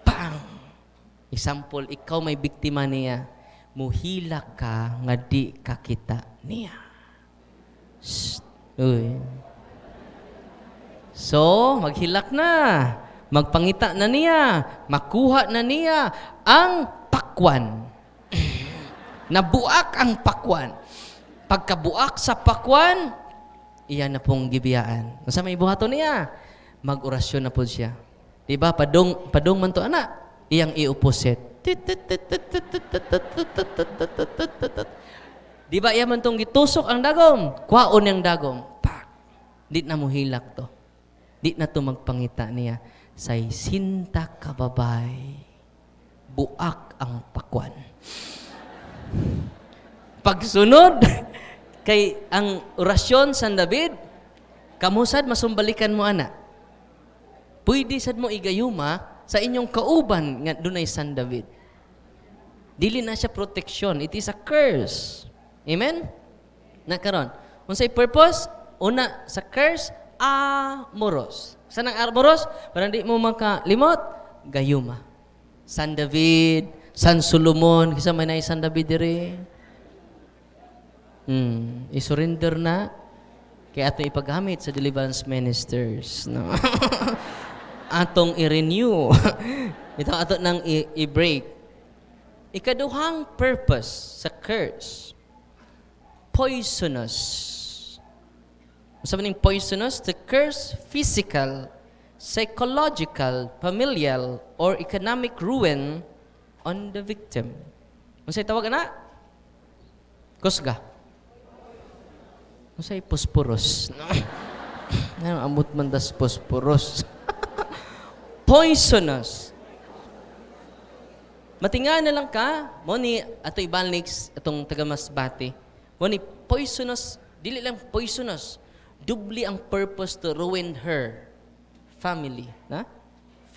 bang! Example, ikaw may biktima niya, muhila ka nga di kakita niya. Shh. Uy. So, maghilak na. Magpangita na niya. Makuha na niya ang pakwan. Nabuak ang pakwan. Pagkabuak sa pakwan, iyan na pong gibiyaan. Nasa may buhato niya, mag-orasyon na po siya. Diba? Padong man to, anak. Iyang i-opposite. Diba iya man tong gitusok ang dagom? Kwaon yung dagom. Pak! Di na mo hilak to. Di na to magpangita niya. Say sinta kababay. Buak ang pakwan. Pagsunod, kay ang orasyon San David, kamusad masumbalikan mo ana. Pwede sad mo igayuma sa inyong kauban nga dunay San David. Dili na siya protection, it is a curse. Amen? Nakaron. Unsay purpose? Una sa curse, amoros. Saan ang amoros? Para di mo makalimot, gayuma. San David, San Solomon, kisa may na San David dire. I-surrender na kaya ato ipagamit sa deliverance ministers. No? Atong i-renew. Ito ato nang i-break. Ikaduhang purpose sa curse, poisonous. Sabi ng poisonous, the curse physical, psychological, familial, or economic ruin on the victim. Unsay tawag na? Kusga. Unsay posporos. Ano amot man das posporos. Poisonous. Matinga na lang ka, mo ni ato ibalnix atong taga Masbate. Mo ni poisonous, dili lang poisonous. Dubli ang purpose to ruin her family, na?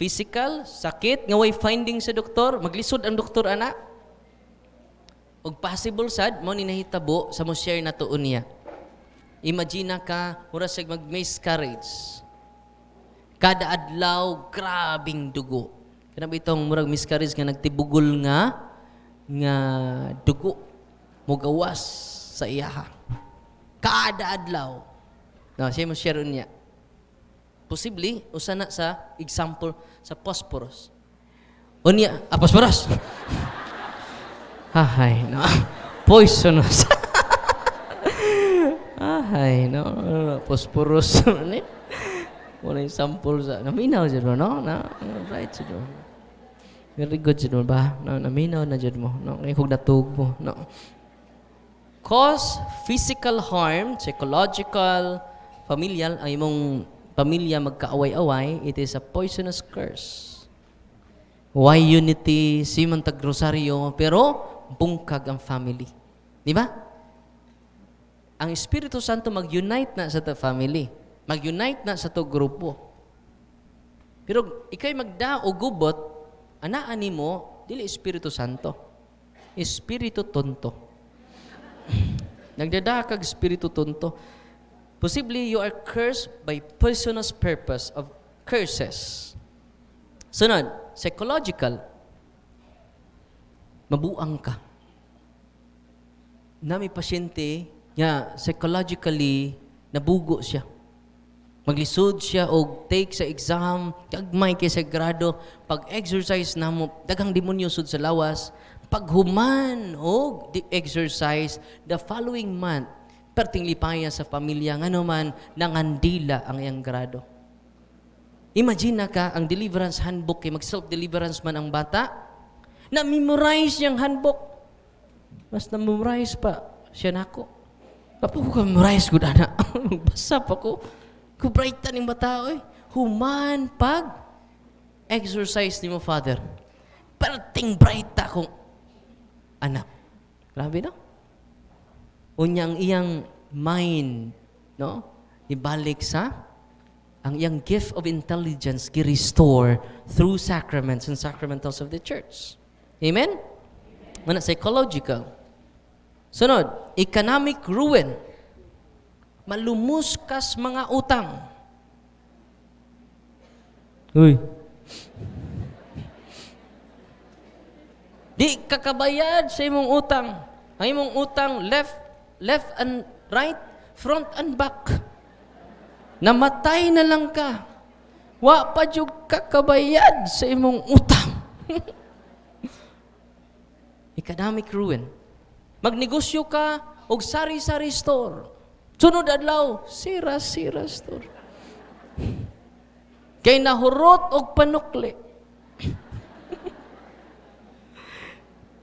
Physical, sakit, nga way finding sa doktor, maglisod ang doktor ana. Og possible sad mo ni nahitabo sa mo share na tuon niya. Imagine ka, mura sig mag-miscarriage. Kada adlaw, grabing dugo. Kaya itong murag miscarriage nga nagtibugol nga dugo. Mugawas sa iyaha. Kada adlaw. No, siya mo share niya. Posible, usa na sa example sa phosphorus. Unya, phosphorus. Ahay, no. Poisonous. Ahay, no. Phosphorus. Wala yung sample sa... Naminaw dyan mo, no? Right dyan mo. Very good dyan mo ba? No, naminaw na dyan mo. No? Kaya kung natug mo. No? Cause physical harm, psychological, familial, ay mong pamilya magkaaway-away, it is a poisonous curse. Why unity, simon tag-rosaryo, pero bungkag ang family. Di ba? Ang Espiritu Santo mag-unite na sa family. Mag-unite na sa to grupo. Pero ikay magda o gubot, anaan mo, dili Espiritu Santo. Espiritu tonto. Nagdada kag Espiritu tonto. Possibly you are cursed by poisonous purpose of curses. Sunod, psychological. Mabuang ka. Nami pasyente, psychologically, nabugo siya. Maglisod siya og take sa exam, kagmay kay sa grado, pag-exercise namo, daghang demonyo sud sa lawas. Paghuman og the exercise the following month, perting lipaya sa pamilya ngano man nangandila ang iyang grado. Imagine na ka ang deliverance handbook kay mag self-deliverance man ang bata, na memorize yung handbook. Mas na-memorize pa siya nako. Papo ko memorize gud ana. Basa pa ko. Kubrightan ng bata, oy. Human pag exercise ni mo, Father. Perting bright akong anak. Grabe, no? Unyang iyang mind, no? Ibalik sa ang iyang gift of intelligence gi-restore through sacraments and sacramentals of the church. Amen? Mana psychological. Sunod, economic ruin. Malumuskas mga utang. Uy. Di kakabayad sa imong utang. Ang imong utang left and right, front and back. Namatay na lang ka. Wa pa jud kakabayad sa imong utang. Economic ruin. Magnegosyo ka og sari-sari store. Sunod adlaw, sira-sira store. Kay nahurot og panukli.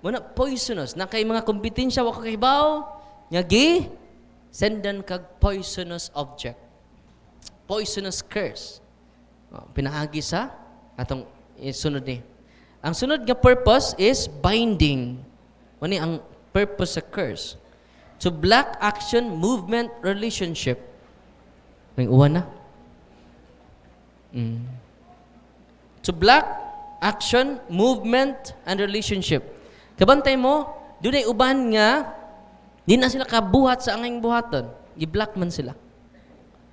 Muna poisonous na kay mga kompetensya wa kakibaw, nya gi sendan kag poisonous object. Poisonous curse. Pinaagi sa atong sunod ni. Ang sunod nga purpose is binding. Mani ang purpose sa curse. To block action, movement, relationship. May uwan na. To block action, movement, and relationship. Kabantay mo, doon ay uban nga, di na sila kabuhat sa anging buhaton. I-block man sila.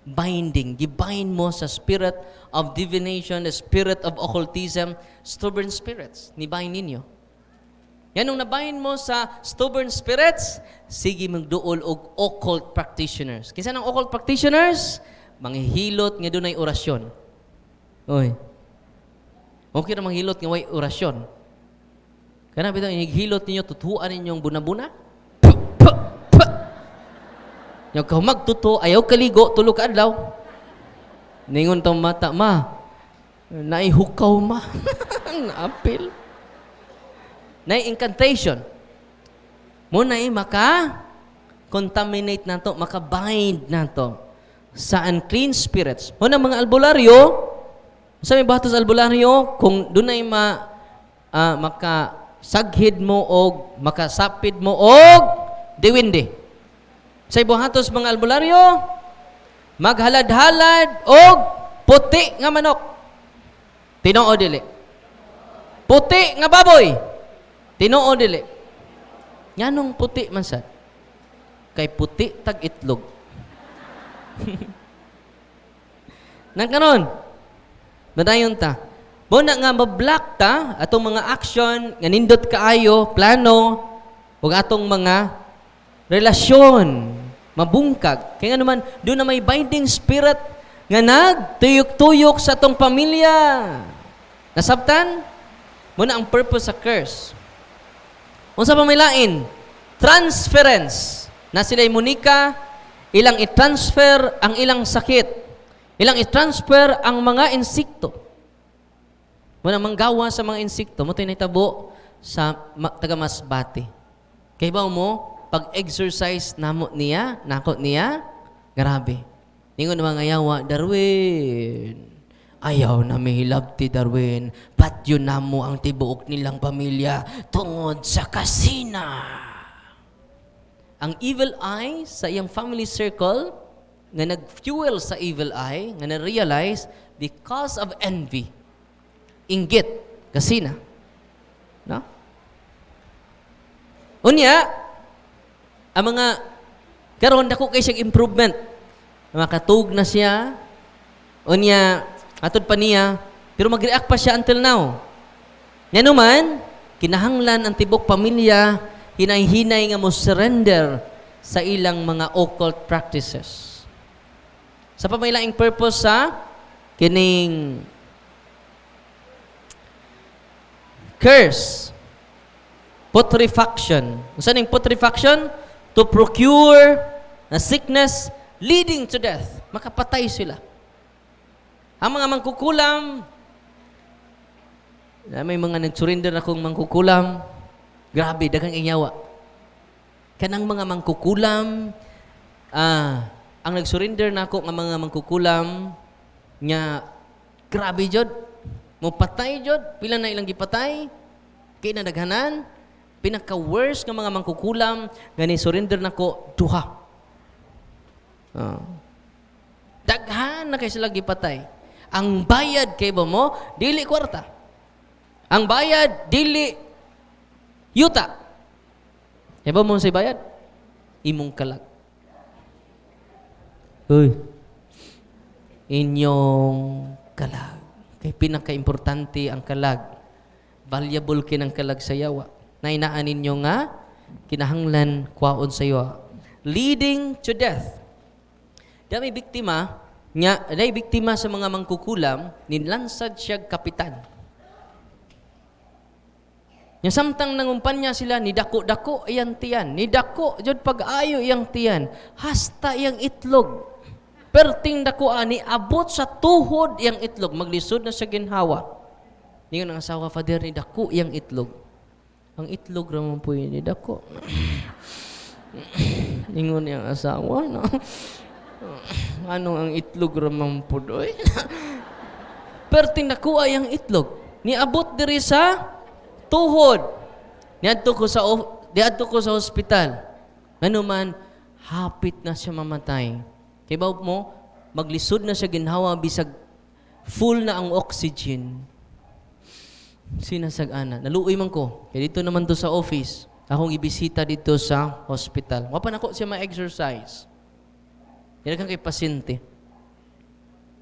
Binding. Gibind mo sa spirit of divination, the spirit of occultism, stubborn spirits. Nibahin ninyo. Yan nung nabahin mo sa stubborn spirits, sige magduol og occult practitioners. Kinsa nang occult practitioners? Manghihilot nga dunay orasyon. Oy. Okay na manghilot nga way orasyon. Kana bitaw hinghilot ninyo tutuan ninyong buna-buna? Yung kahumag tuto, ayaw kaligo, tulog ka adlaw. Ningon tong mata, ma, naihukaw ma. Naapil. Incantation. Muna maka-contaminate na to, maka-bind na to sa unclean spirits. Muna mga albularyo, sa may batos albularyo, kung doon ay makasaghid mo o makasapid mo o diwindi. Sa ibuhatos mga albularyo, maghalad-halad o puti nga manok. Tinoo dili. Puti nga baboy. Tinoo dili. Nganong puti man sad? Kay puti tag itlog. Nang kanon. Badayon ta. Muna nga mablock ta atong mga action nga nindot kaayo, plano ug atong mga relasyon mabungkag. Kaya nga naman doon na may binding spirit nga nagtuyok-tuyok sa atong pamilya. Nasabtan? Muna ang purpose sa curse. Unsa pa may lain? Transference. Na sila'y munika, ilang i-transfer ang ilang sakit. Ilang i-transfer ang mga insekto. Muna manggawa sa mga insekto, mo tayo naitabo sa taga-Masbate. Kaya ba mo, pag-exercise nako niya, grabe. Ningon mga yawa, Darwin, ayaw na may hilab ti Darwin, patyo na mo ang tibuok nilang pamilya tungod sa kasina. Ang evil eye sa iyang family circle, nga nag-fuel sa evil eye, nga na-realize because of envy, inggit, kasina. No? Unya, ang mga, karon dako kay siyang improvement. Makatug na siya, unya, atod pa niya, pero mag-react pa siya until now. Nga naman, kinahanglan ang tibok pamilya, hinay-hinay nga mo surrender sa ilang mga occult practices. Sa pamailaing purpose sa kining curse, putrefaction. Saan yung putrefaction? To procure a sickness leading to death. Makapatay sila. Ang mga mangkukulam, may mga nag-surrender akong mangkukulam, grabe, dagang inyawa. Kanang mga mangkukulam, ang nag-surrender na ako ng mga mangkukulam, nga, grabe jod, mo patay jod, pila na ilang gipatay, kay nadaghanan, pinaka-worst ng mga mangkukulam, gani surrender na ko, duha. Daghan na kay sila gipatay. Ang bayad kay ba mo, dili kwarta. Ang bayad, dili yuta. Kaya ba mo sa bayad? Imong kalag. Uy, inyong kalag. Kay pinaka-importante ang kalag. Valuable kinang kalag sa yawa. Nainaan ninyo nga, kinahanglan kwaon sa yawa. Leading to death. Dami biktima, nga, dahil biktima sa mga mangkukulam, nilansad siya kapitan. Nga samtang nangumpan niya sila, ni dako-dako iyang tiyan. Ni dako, jud pag-ayo iyang tiyan. Hasta iyang itlog. Perting dako ani, abot sa tuhod iyang itlog. Maglisod na siya ginhawa. Ningon ang asawa, Father, ni dako iyang itlog. Ang itlog ramon po yun, ni dako. Ningon iyang asawa, no? Ano ang itlog ramon po doy? Perting dako iyang itlog. Niabot diri sa tuhod. Diadto ko sa ospital. Ano man, hapit na siya mamatay. Kaya ba mo, maglisod na siya ginhawa, bisag full na ang oxygen. Sinasag-ana. Naluoy man ko. Kaya dito naman to sa office. Akong ibisita dito sa hospital. Wapan ako siya ma-exercise. Yan kang kay pasyente.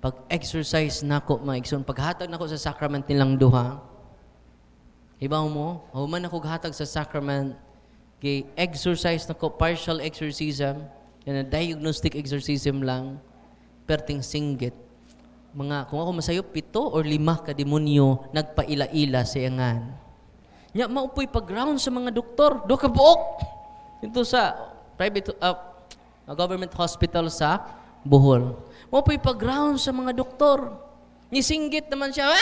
Pag-exercise na ako, paghatag na ako sa sacrament nilang duha, ibaw mo, human ako hatag sa sacrament, kay exercise na ko, partial exorcism, yan na diagnostic exorcism lang, perting singgit. Kung ako masayop, 7 or 5 ka demonyo, nagpaila-ila sa iyangan. Nya, maupoy pag-ground sa mga doktor, do ka buok. Ito sa private, government hospital sa Bohol. Maupoy pag-ground sa mga doktor. Nisinggit naman siya,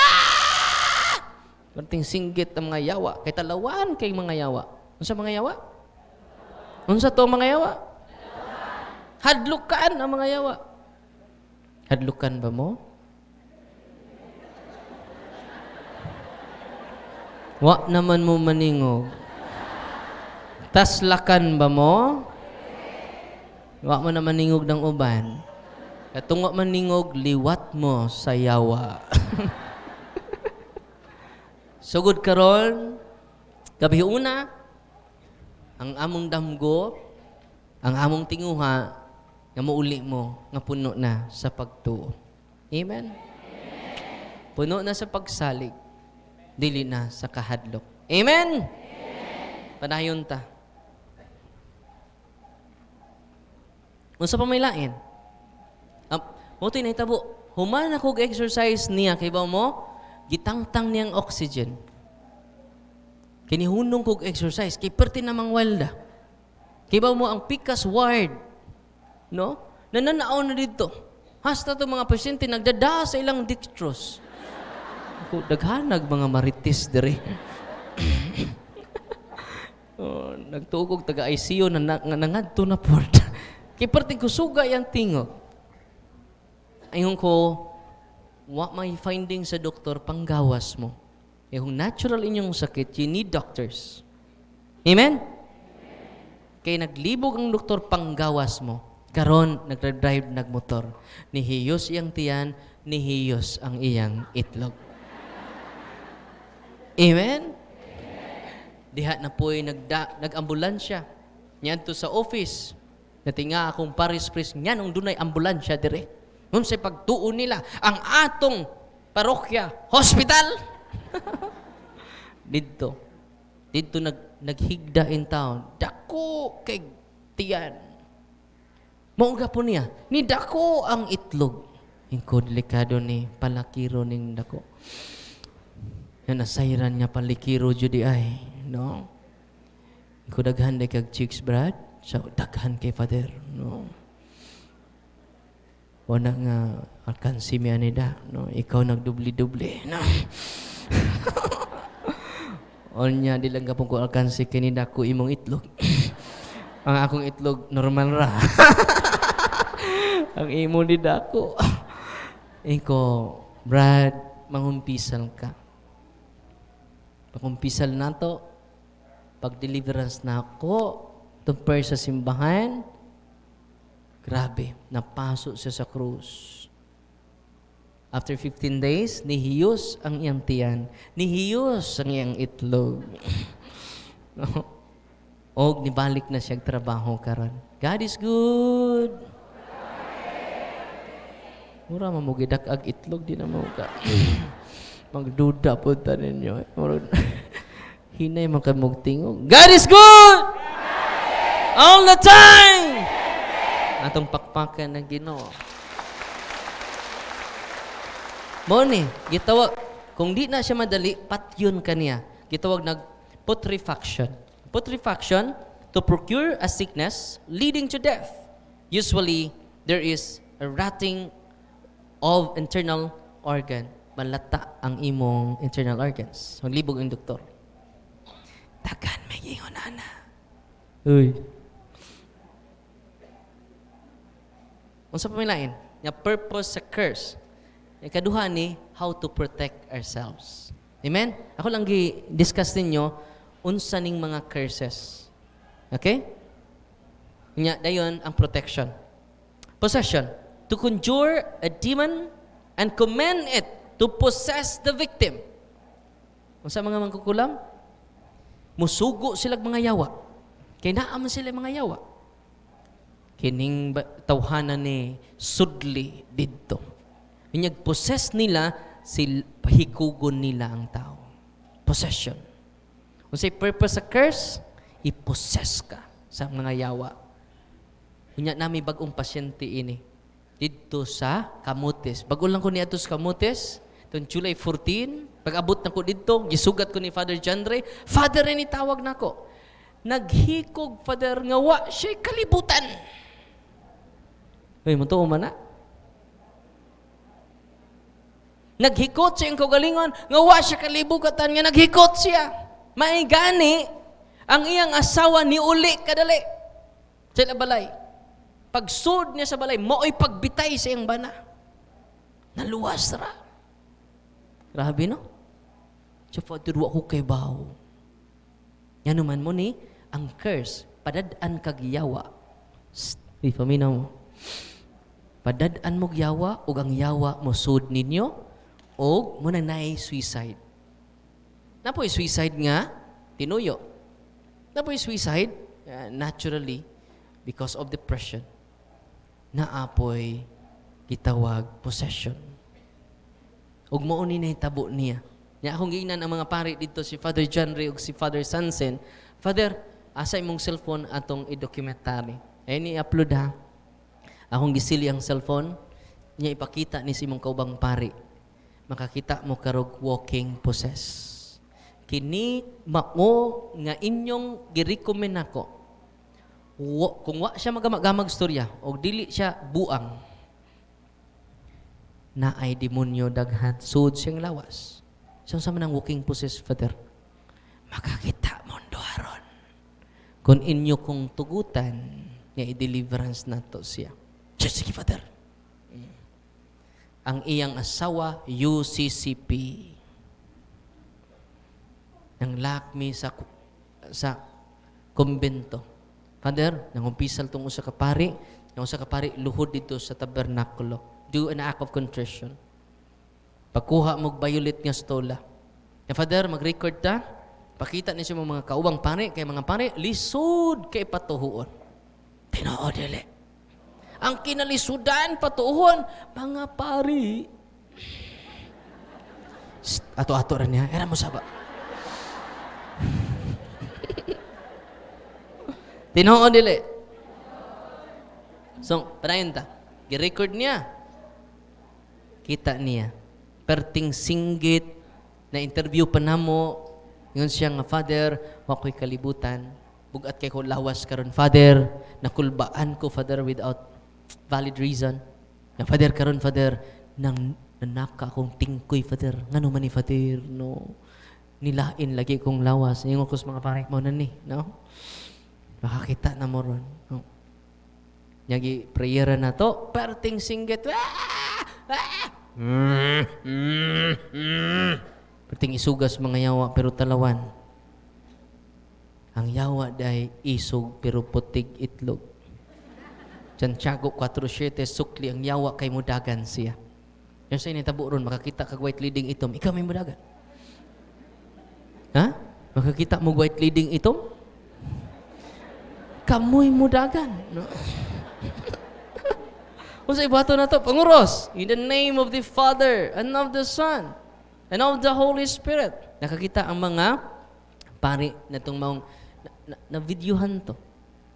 Perting singgit ang mga yawa. Kay talawan kay mga yawa. Unsa mga yawa? Unsa to mga yawa? Hadlukan ang mga yawa. Hadlukan ba mo? Wa naman mo maningog. Taslakan ba mo? Wa mo na maningog ng uban. Katong wa maningog, liwat mo sa yawa. Sugod karon, gabi una, ang among damgo, ang among tinguha, nga mauli mo, nga puno na sa pagtuo. Amen? Puno na sa pagsalig, dili na sa kahadlok. Amen? Padayon ta. Unsa pa may lain? Mo to'y nahitabo, human ako exercise niya, kay ba mo? Gitangtang niyang oxygen. Kinihunong kog exercise, kay perti namang walda. Kay ba mo ang pikas ward, no? Nananao na dito. Hasta to mga pasyente nagdada sa ilang dextrose. Ako, daghanag mga marites dire. Nagtuog taga-ICU na nangadto na port. Kay perti kusuga yang tingog. Ayun ko, wa may finding sa doktor, panggawas mo. Yung natural inyong sakit, you need doctors. Amen? Kaya naglibog ang doktor, panggawas mo. Karon, nagdrive, nagmotor. Nihiyos iyang tiyan, nihiyos ang iyang itlog. Amen? Diha na po'y nag-ambulansya. Niyan to sa office. Natinga akong paris-pris, niyan ang dunay ambulansya dire. Nung sa pagtuon nila, ang atong parokya, hospital. Dito naghigda in town. Dako kay tiyan. Mauga po niya, ni dako ang itlog. Ingko delikado ni palakiro ning dako. Yan nasayran niya palikiro judi ay, no? Ingko daghan day kag chicks brad, so daghan kay father, no? Wala nga alkansi mi anida, no? Ikaw nagdubli-dubli, no? Onya di lang kapong ko alkansi kini dako imong itlog. Ang akong itlog normal ra. Ang imo di dako. Iko, Brad, mangumpisal ka. Pagumpisal na to, pag-deliverance na ako, tumpay sa simbahan, grabe, napasok siya sa krus. After 15 days, nihiyos ang iyang tiyan, nihiyos ang iyang itlog. Og nibalik na siya trabaho karon. God is good. Mura mamugidak ag itlog di na mo ka. Magduda po ta ninyo. Hinay man ka magtingog. God is good! All the time! Atong pakpakan ng Ginoo. Moni, gitawag, kung di na siya madali, patyon kaniya. Gitawag nag putrefaction. Putrefaction, to procure a sickness leading to death. Usually, there is a rotting of internal organ. Malata ang imong internal organs. Maglibog ang doktor. Tagan may ingon ana. Uy. Unsa pa may lain? Nga purpose sa curse. Ikaduha ni how to protect ourselves. Amen? Ako lang gi-discuss ninyo unsa ning mga curses. Okay? Nya dayon ang protection. Possession. To conjure a demon and command it to possess the victim. Unsa mga mangkukulam? Musugo sila mga yawa. Kay naa man sila mga yawa. Kining tawhanan ni sudli didto. Inyag possess nila, pahikugon nila ang tao. Possession. Unsay purpose sa curse? I-possess ka sa mga yawa. Unya nami bagong pasyente ini. Dito sa Camotes. Bago lang ko ni atos Camotes, itong July 14, pag-abot na ko dito, gisugat ko ni Father John Ray, Father, ini tawag na ko. Naghikog, Father, nga wa siya'y kalibutan. Uy, muto man na. Naghikot siya ang kagalingon, nga wa siya kalibukatan, nga naghikot siya. Maigani, ang iyang asawa ni uli kadali. Sa balay. Pagsud niya sa balay, mao'y pagbitay sa iyang bana. Naluwas ra. Grabe, no? So, Father, wa ko kay baho. Yan naman mo ni, ang curse, padadaan kag yawa. Paminaw mo. Padadaan mo yawa, o ang yawa mo sud ninyo, o muna na'y suicide. Napo'y suicide nga, tinuyo. Napo'y suicide, naturally, because of depression. Naapoy gitawag possession. Ug mao ni nahitabo niya. Nya akong giingnan ang mga pari dito si Father John Ray ug si Father Sansen. Father, asa imong cellphone atong i-documentary. Ay ni upload ha. Akong gisili ang cellphone, nya ipakita ni si imong kaubang pari. Makakita mo karog walking possess. Kini mao nga inyong gi-recommend nako. Kung wa siya magamag storya o dili siya buang, na ay demonyo daghan sud siyang lawas. So sa manang walking possess, Father, makakita mo doharon. Kung inyo kong tugutan, nga i-deliverance na to siya. Sige, Father. Ang iyang asawa, UCCP. Nang lakmi sa kumbento. Father, nangumpisal tong usa ka pari, nang usa ka pari luhod dito sa tabernakulo. Do an act of contrition. Pagkuha mo violet nga stola. Na Father, mag-record ta. Pakita ni siya mga kaubang pari, kay mga pari lisod kay patuhuon. Tinoo dili. Ang kinalisudan patuhuon, mga pari. Ato-ato ra niya. Era mo saba. Tinoo dili. So, panayon ta. Gi-record niya. Kita niya. Perting singgit na interview pa namo. Ngayon siya nga, Father, wako'y kalibutan. Bugat kay ko lawas karon, Father. Nakulbaan ko, Father, without valid reason. Na, Father, karon, Father, nang nanaka akong tingkoy, Father. Ngano man ni Father, no? Nilain lagi kong lawas. Yung kus mga pare mo na ni, no? Makakita na mo ron. No? Nyagi prayer na to, perting singgit. Perting isugas mga yawa pero talawan. Ang yawa dahi isog pero putig itlog. Tiyago 4-7 sukli ang yawa kay mudagan siya. Yung sa initabo ron, makakita kag white leading itom, ikaw may mudagan. Ha? Makakita mo white leading itom? Kamoy mudagan. No? Kung sa ibato na to, panguros, in the name of the Father, and of the Son, and of the Holy Spirit. Nakakita ang mga pari na itong maong, na-videohan to.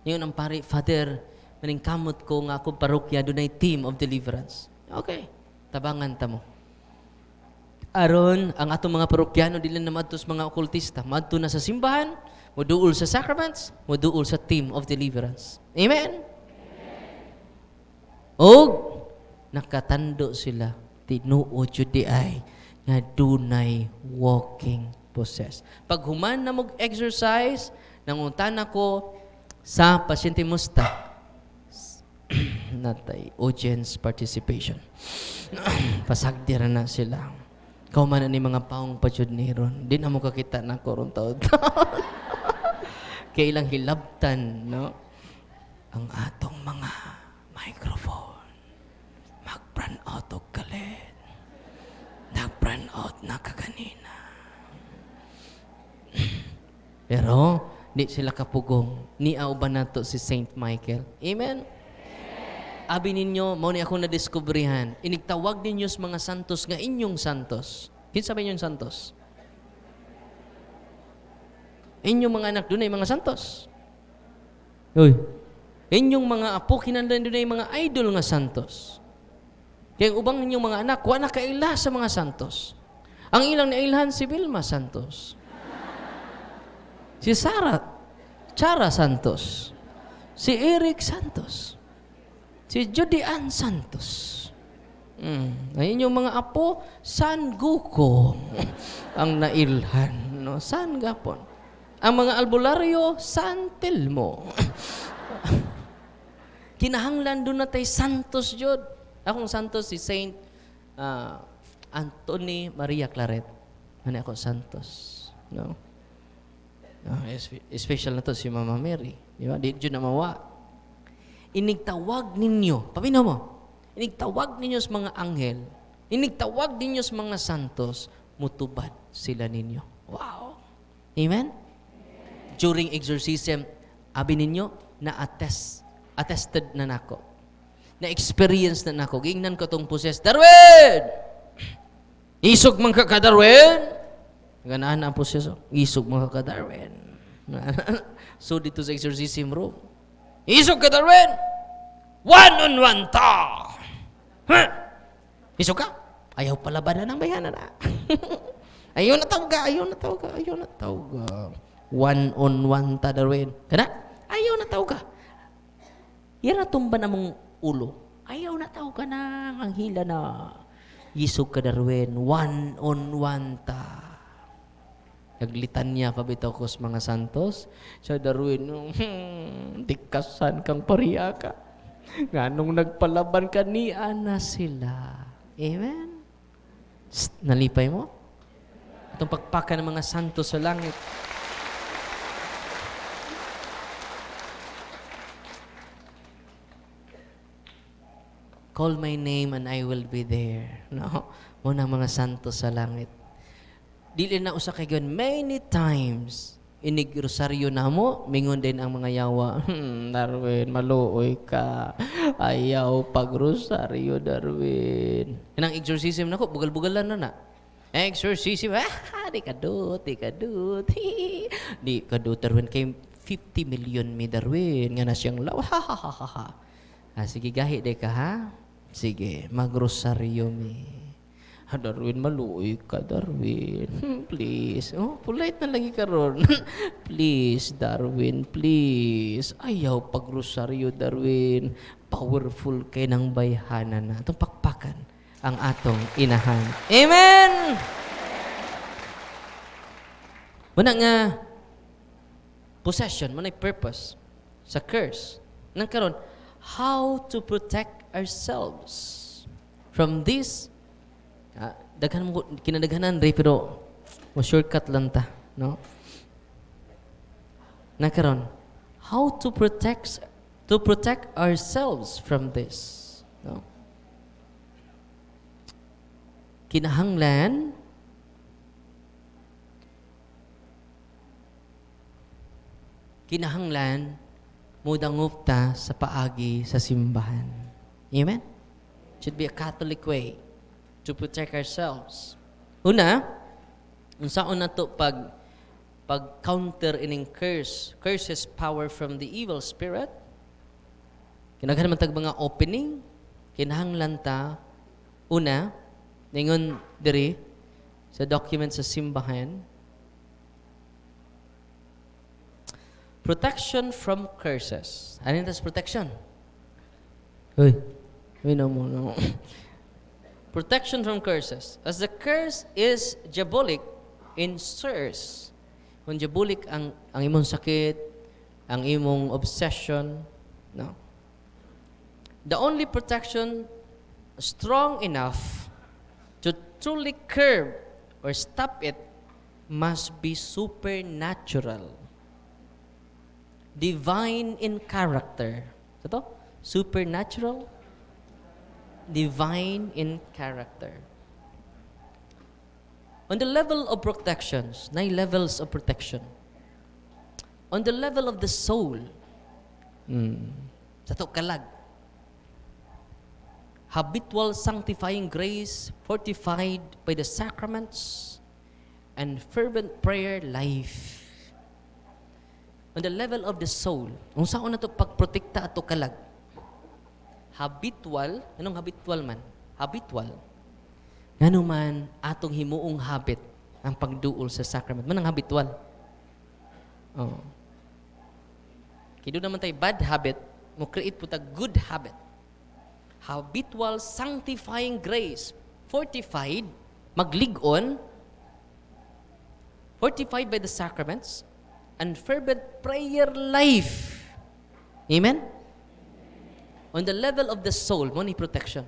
Ngayon ang pari, Father, maningkamot ko nga akong parokya, doon ay team of deliverance. Okay, tabangan ta mo. Aron, ang atong mga parokyano, dili na madto sa mga okultista, madto na sa simbahan, muduol sa sacraments, muduol sa team of deliverance. Amen? O, nakatando sila, tinuod yun di ay, nga dunay walking possess. Pag human na mag-exercise, nanguntan ako sa pasyente musta, natay audience participation. Pasagdira na sila. Kauman ni mga paong pasyod ni ron. Di na mo kakita na ko ron taon. Kailang hilabtan, no? Ang atong mga microphone. Mag-brand out o galit. Nag-brand out na kaganina. Pero, di sila kapugong. Ni ba na to si Saint Michael. Amen? Abi ninyo, mao ni akong nadiskubrihan. Inigtawag ninyo sa mga santos nga inyong santos. Kinsa ba inyong santos? Inyong mga anak doon ay mga santos. Uy. Inyong mga apo kinahanglan doon ay mga idol nga santos. Kaya ubang inyong mga anak, wala kaila sa mga santos. Ang ilang nailhan si Vilma Santos. Si Sarah, Chara Santos. Si Eric Santos. Si Judy Ann Santos. Ayun yung mga apo, San Guko ang nailhan. No? San Gapon. Ang mga albularyo, San Telmo. Kinahanglan doon na tayo Santos Jod. Akong Santos si Saint Anthony Maria Claret. Ano ako Santos? No? Special na to si Mama Mary. Di ba? Di dyan na mawa. Inigtawag ninyo, paminaw mo, inigtawag ninyo sa mga anghel, inigtawag ninyo sa mga santos, mutubad sila ninyo. Wow! Amen? During exorcism, abi ninyo, attested na nako. Na-experience na nako. Gingnan ko itong possess, Darwin! Isog man ka Darwin! Ganaan ang possess, isog man ka Darwin. So dito sa exorcism room, isog ka Darwin! One-on-one ta! Huh? Isog ka? Ayaw palabanan ng bayanan na. Ayaw na tawag ka. One-on-one ta Darwin. Kana? Ayaw na tawag ka. Yan na tumba na mong ulo. Ayaw na tawag ka na. Ang hila na. Isog ka Darwin. One-on-one ta. Naglitan niya pabitaw ko sa mga santos. Siya Darwin, tikasan kang pariya ka. Nga nung nagpalaban ka niya na sila. Amen? Nalipay mo? Itong pagpaka ng mga santos sa langit. Call my name and I will be there. No? Muna mga santos sa langit. Dili na usa kay gon many times inig rosaryo na mo mingon din ang mga yawa. Darwin, maluoy ka. Ayaw pag rosaryo Darwin. Kanang exorcism nako bugal-bugalan na. Exorcism. Di kadut. Di kadut Darwin kay 50 million mi Darwin nga na siyang law. Sige, gahi de ka, ha? Sige, magrosaryo mi. Darwin, maluoy ka, Darwin. Please. Polite na lagi ka ron. Please, Darwin, please. Ayaw pagrosaryo, Darwin. Powerful kay ng bayhanan na. Itong pakpakan ang atong inahan. Amen! Muna nga, possession, muna purpose sa curse. Nang karon, how to protect ourselves from this. Kinadaghanan rin, pero shortcut lang ta, no? Nang karon, how to protect ourselves from this, no? Kinahanglan mudangup ta sa paagi sa simbahan. Amen? Should be a Catholic way to protect ourselves. Una, unsaon na to pag counter ining curses power from the evil spirit. Kinaghan man tag mga opening, kinahanglan ta una ningon diri sa document sa simbahan, protection from curses. Ano yung protection? Uy, no. Protection from curses. As the curse is diabolic in source. Kung diabolic ang imong sakit, ang imong obsession, no? The only protection strong enough to truly curb or stop it must be supernatural. Divine in character. Ito? Supernatural, divine in character. On the level of protections, 9 levels of protection. On the level of the soul, sa to kalag, habitual sanctifying grace fortified by the sacraments and fervent prayer life. On the level of the soul, kung saan na to pagprotekta ato kalag, habitual, anong habitual man? Habitual. Ngano man atong himuong habit ang pagduol sa sacrament. Man ang habitual. Oh. Kido naman tayo bad habit, mo create po ta good habit. Habitual sanctifying grace, fortified, maglig-on, fortified by the sacraments, and fervent prayer life. Amen? On the level of the soul, mo ni protection.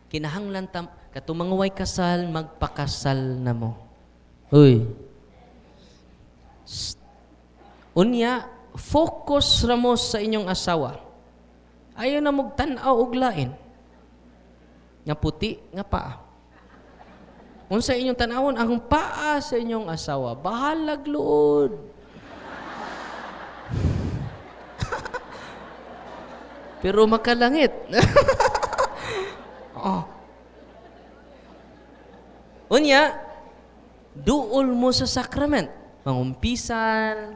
Kinahanglan tam katumangway kasal, magpakasal na mo. Uy. Unya, focus ra mo sa inyong asawa. Ayaw na mog tan-aw og lain. Nga puti, nga paa. Unsa inyong tan-awon ang paa sa inyong asawa, bahalag luod. Pero makalangit. Oh. Unya, duol mo sa sacrament. Mangumpisan,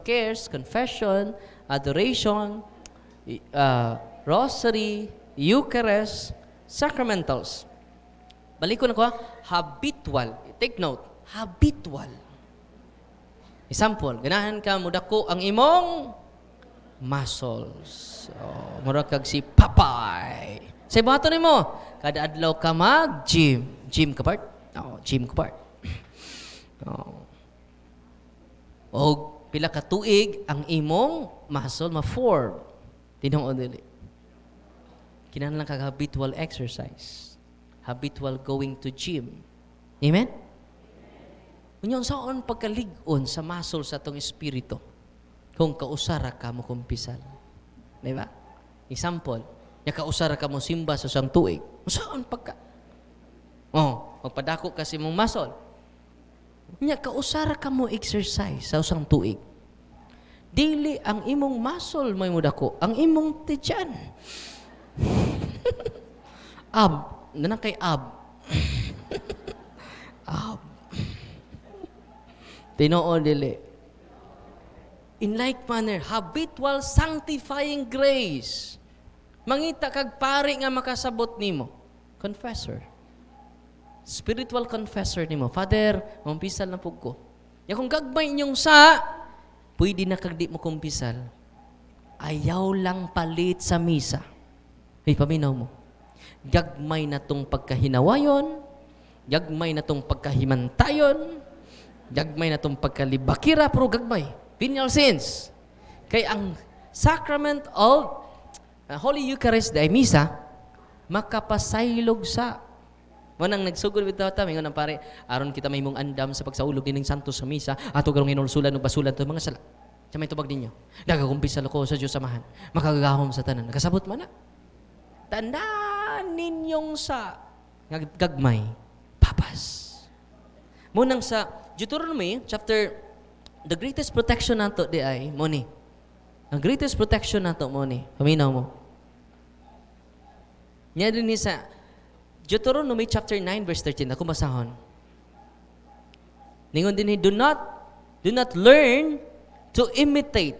cares, confession, adoration, rosary, Eucharist, sacramentals. Balik ko na ko, habitual. Take note, habitual. Example, ganahan ka, mudako ang imong muscles. Mura kag si Papay. Say bato ni mo, kada adlaw ka mag-gym. Gym ka part? Gym ka part. O pila ka tuig ang imong muscle ma-form. Tinong dili. Kinahanglan kag habitual exercise. Habitual going to gym. Amen? Unyong saon pagkalig-on sa muscle sa atong espiritu kung kausara ka mo kumpisal. Di ba? Example, nya kausara ka mo simba sa isang tuig. Saan pagka? Magpadako kasi mong muscle. Nya kausara ka mo exercise sa isang tuig. Dili ang imong muscle may mudako, ang imong tiyan. Nanang kay ab. Ab. Tinoo dili. In like manner, habitual sanctifying grace Mangita kag pari nga makasabot nimo. Confessor. Spiritual confessor nimo. Father, kumpisal na pug ko. Ya kung gagmay inyong sa, pwede na kag di mo kumpisal. Ayaw lang palit sa misa. Hey, paminaw mo. Gagmay na tong pagkahinawayon, gagmay na tong pagkahimantayon, gagmay na tong pagkalibakira, pero gagmay. Venial sins. Kay ang sacrament of Holy Eucharist ay misa, makapasaylog sa. Manang nagsugod bitaw ta, mingon ang pare, aron kita may mong andam sa pagsaulog dining santos sa misa, ato garong inulsulan ug basulan to mga sala. Sa may tubag ninyo. Nagakumpisal ako sa Dios samahan. Makagagahom sa tanan. Nakasabot man na. Tandaan ninyong sa gagmay, papas. Munang sa Deuteronomy chapter, the greatest protection nato di ay mo ni. Ang greatest protection nato mo ni. Paminaw mo. Nya din ni sa Deuteronomy chapter 9 verse 13 ako basahon. Ningon din ni, do not learn to imitate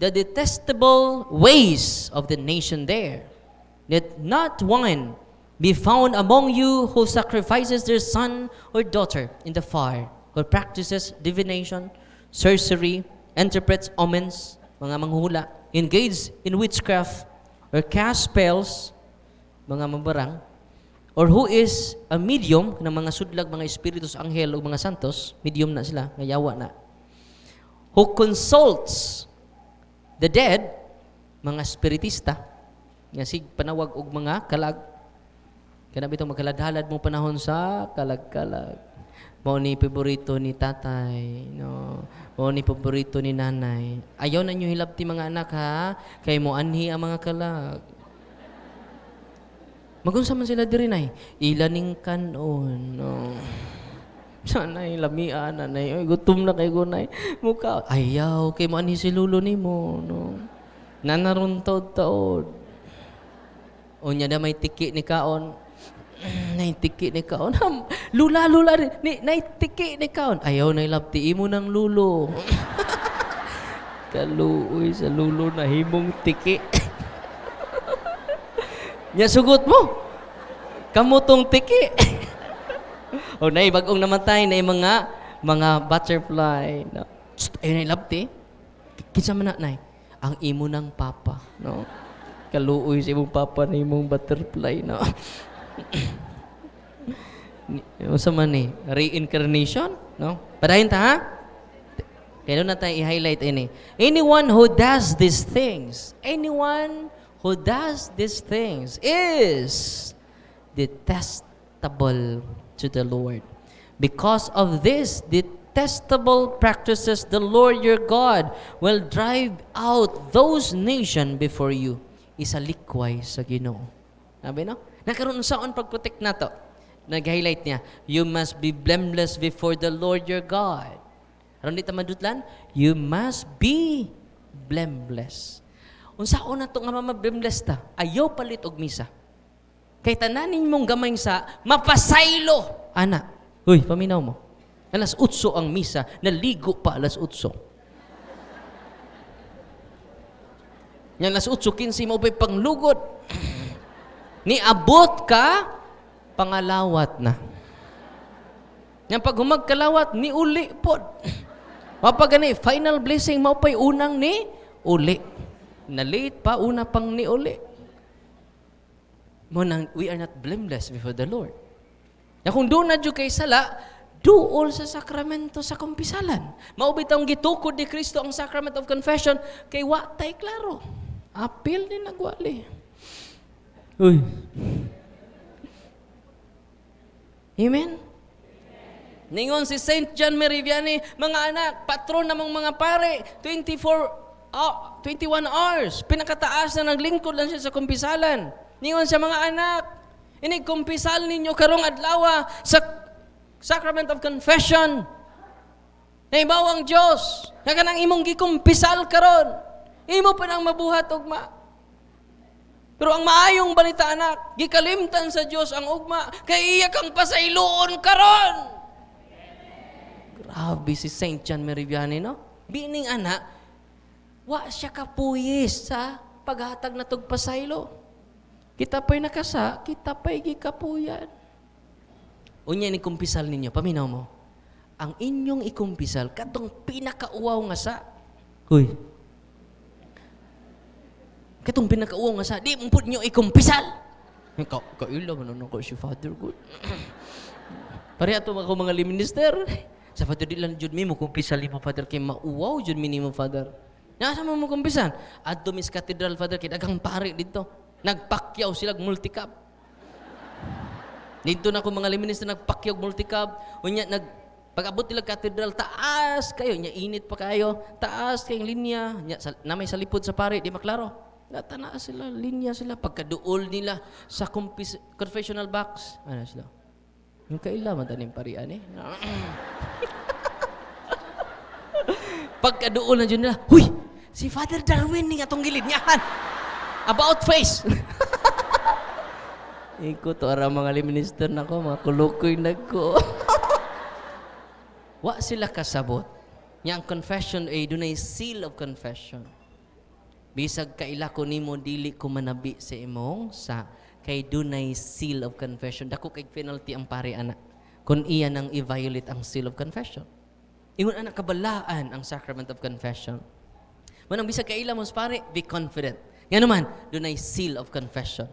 the detestable ways of the nation there. Let not one be found among you who sacrifices their son or daughter in the fire, or practices divination, sorcery, interprets omens, mga manghula, engage in witchcraft, or cast spells, mga mabarang, or who is a medium ng mga sudlag, mga espiritus, anghel, o mga santos, medium na sila, ngayawa na, who consults the dead, mga spiritista, nga sig panawag og mga kalag, kana bitong magkaladhalad mo panahon sa kalag-kalag. Mao ni paborito ni tatay, no. Mao ni paborito ni nanay. Ayaw na nyo hilabti mga anak ha, kay mo anhi ang mga kalag. Magunsa man sila diri nay, ilaning kanon, no. Sanay lamian nanay, oy gutom na kay gunay. Muka ayaw kay mo anhi si lulo nimo, no. Nanaron taod-taod. Unya na may tiki ni kaon. Nay tiki ni kaon. Lula ni nay tiki ni kaon. Ayaw na ilabti imo ng lulo. Kaluoy sa lulo na himong tiki. Nya sugot mo. Kamutong tiki. O nay bagong namatay na mga butterfly. No. Ayaw na ilabti. Kinsa man na nay? Ang imo ng papa, no. Kaluoy sa imong papa na imong butterfly, no. Sa man ni reincarnation, no? Padayon ta ha? Kaya na tayo i-highlight ini. Anyone who does these things is detestable to the Lord. Because of this detestable practices, the Lord your God will drive out those nations before you. Isalikway sa Ginoo. Sabi no? Nakaroon saan pag-protect na to? Nag-highlight niya, you must be blameless before the Lord your God. Aron dito madutlan, you must be blameless. Unsaon na to nga mama-blameless ta? Ayaw palit og misa. Kay tananin mong gamay sa mapasaylo. Ana, huy, paminaw mo. Alas 8 ang misa, naligo pa alas 8. Yan alas 8:15 mo pa'y panglugod. Niabot ka, pangalawat na. Yan pag humagkalawat, ni uli po. Mapag gani, final blessing mo pa'y unang ni uli. Na-late pa, una pang ni uli. We are not blameless before the Lord. Na kung doon na dyo kay sala, duol sa sakramento sa kumpisalan. Maubitang gitukod ni Kristo ang sacrament of confession, kay watay klaro. Apil din nagwali. Uy. Amen? Ningon si Saint John Meriviani, mga anak, patron namang mga pare, 21 hours, pinakataas na naglingkod lang siya sa kumpisalan. Ningon siya, mga anak, kumpisal ninyo karong adlaw sa sacrament of confession. Naibaw ang Diyos, kaya nang imong gikumpisal karon. Imo pa nang mabuhat ugma. Pero ang maayong balita, anak, gikalimtan sa Diyos ang ugma, kay iya kang pasayloon karon. Grabe si Saint John Meriviani, no? Bining anak, wa siya kapuyis sa paghatag na tog pasaylo. Kita pa'y nakasa, kita pa'y gikapuyan. Unya ni kumpisal ninyo, paminaw mo. Ang inyong ikumpisal, katong pinakauwaw nga sa. Huy. Katong pinakauwaw nga sa, di mo nyo ikumpisal. Kaila, manunong ko si Father good. Pare ato ako mga minister. Sa Father, di lang jud mi mo kumpisal mo, Father, kay mauwaw jud mi mo, Father. Nasa mo kumpisan? Adto mis Cathedral, Father, kay daghang pare dito. Nagpakyaw sila multicab. Dito na ko mga minister nagpakyaw multicab. Unya pag-abot nila Cathedral, taas kayo, nya init pa kayo. Taas kayong linya, nya na may salipod sa pare, di maklaro. Natana sila, linya sila pagkaduol nila sa confessional box. Ano sila? Yung kaila madaling parian eh. Pagkaduol na dyan nila, huy! Si Father Darwin ni atong gilid niyahan. About face. Iko to ara mga minister nako, mga kulukoy nagko. Wa sila kasabot. Nya ang confession ay dunay seal of confession. Bisag kaila ko nimo dili ko manabi sa imong sa kay dunay seal of confession. Dako kay penalty ang pare ana. Kung iya nang i-violate ang seal of confession. Ingon anak kabalaan ang sacrament of confession. Manang bisag kaila mo pare, be confident. Ngano man, dunay seal of confession.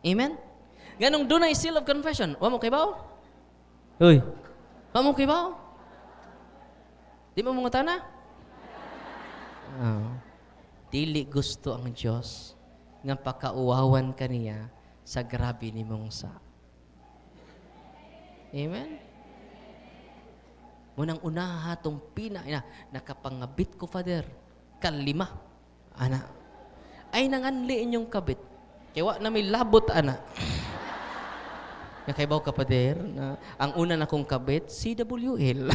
Amen? Ganong dunay seal of confession. Wa mo kay bawo? Hoy. Wa mo kay bawo? Di mo mga tana? Dili gusto ang Diyos nga pakauwawan kaniya sa grabe ni mong sa. Amen? Munang una hatong nakapangabit ko, Father. Kalima. Ana. Ay nanganli inyong kabit. Kaya na may labot, ana. Nakaibaw ka, Father, na ang una na kong kabit, CWL.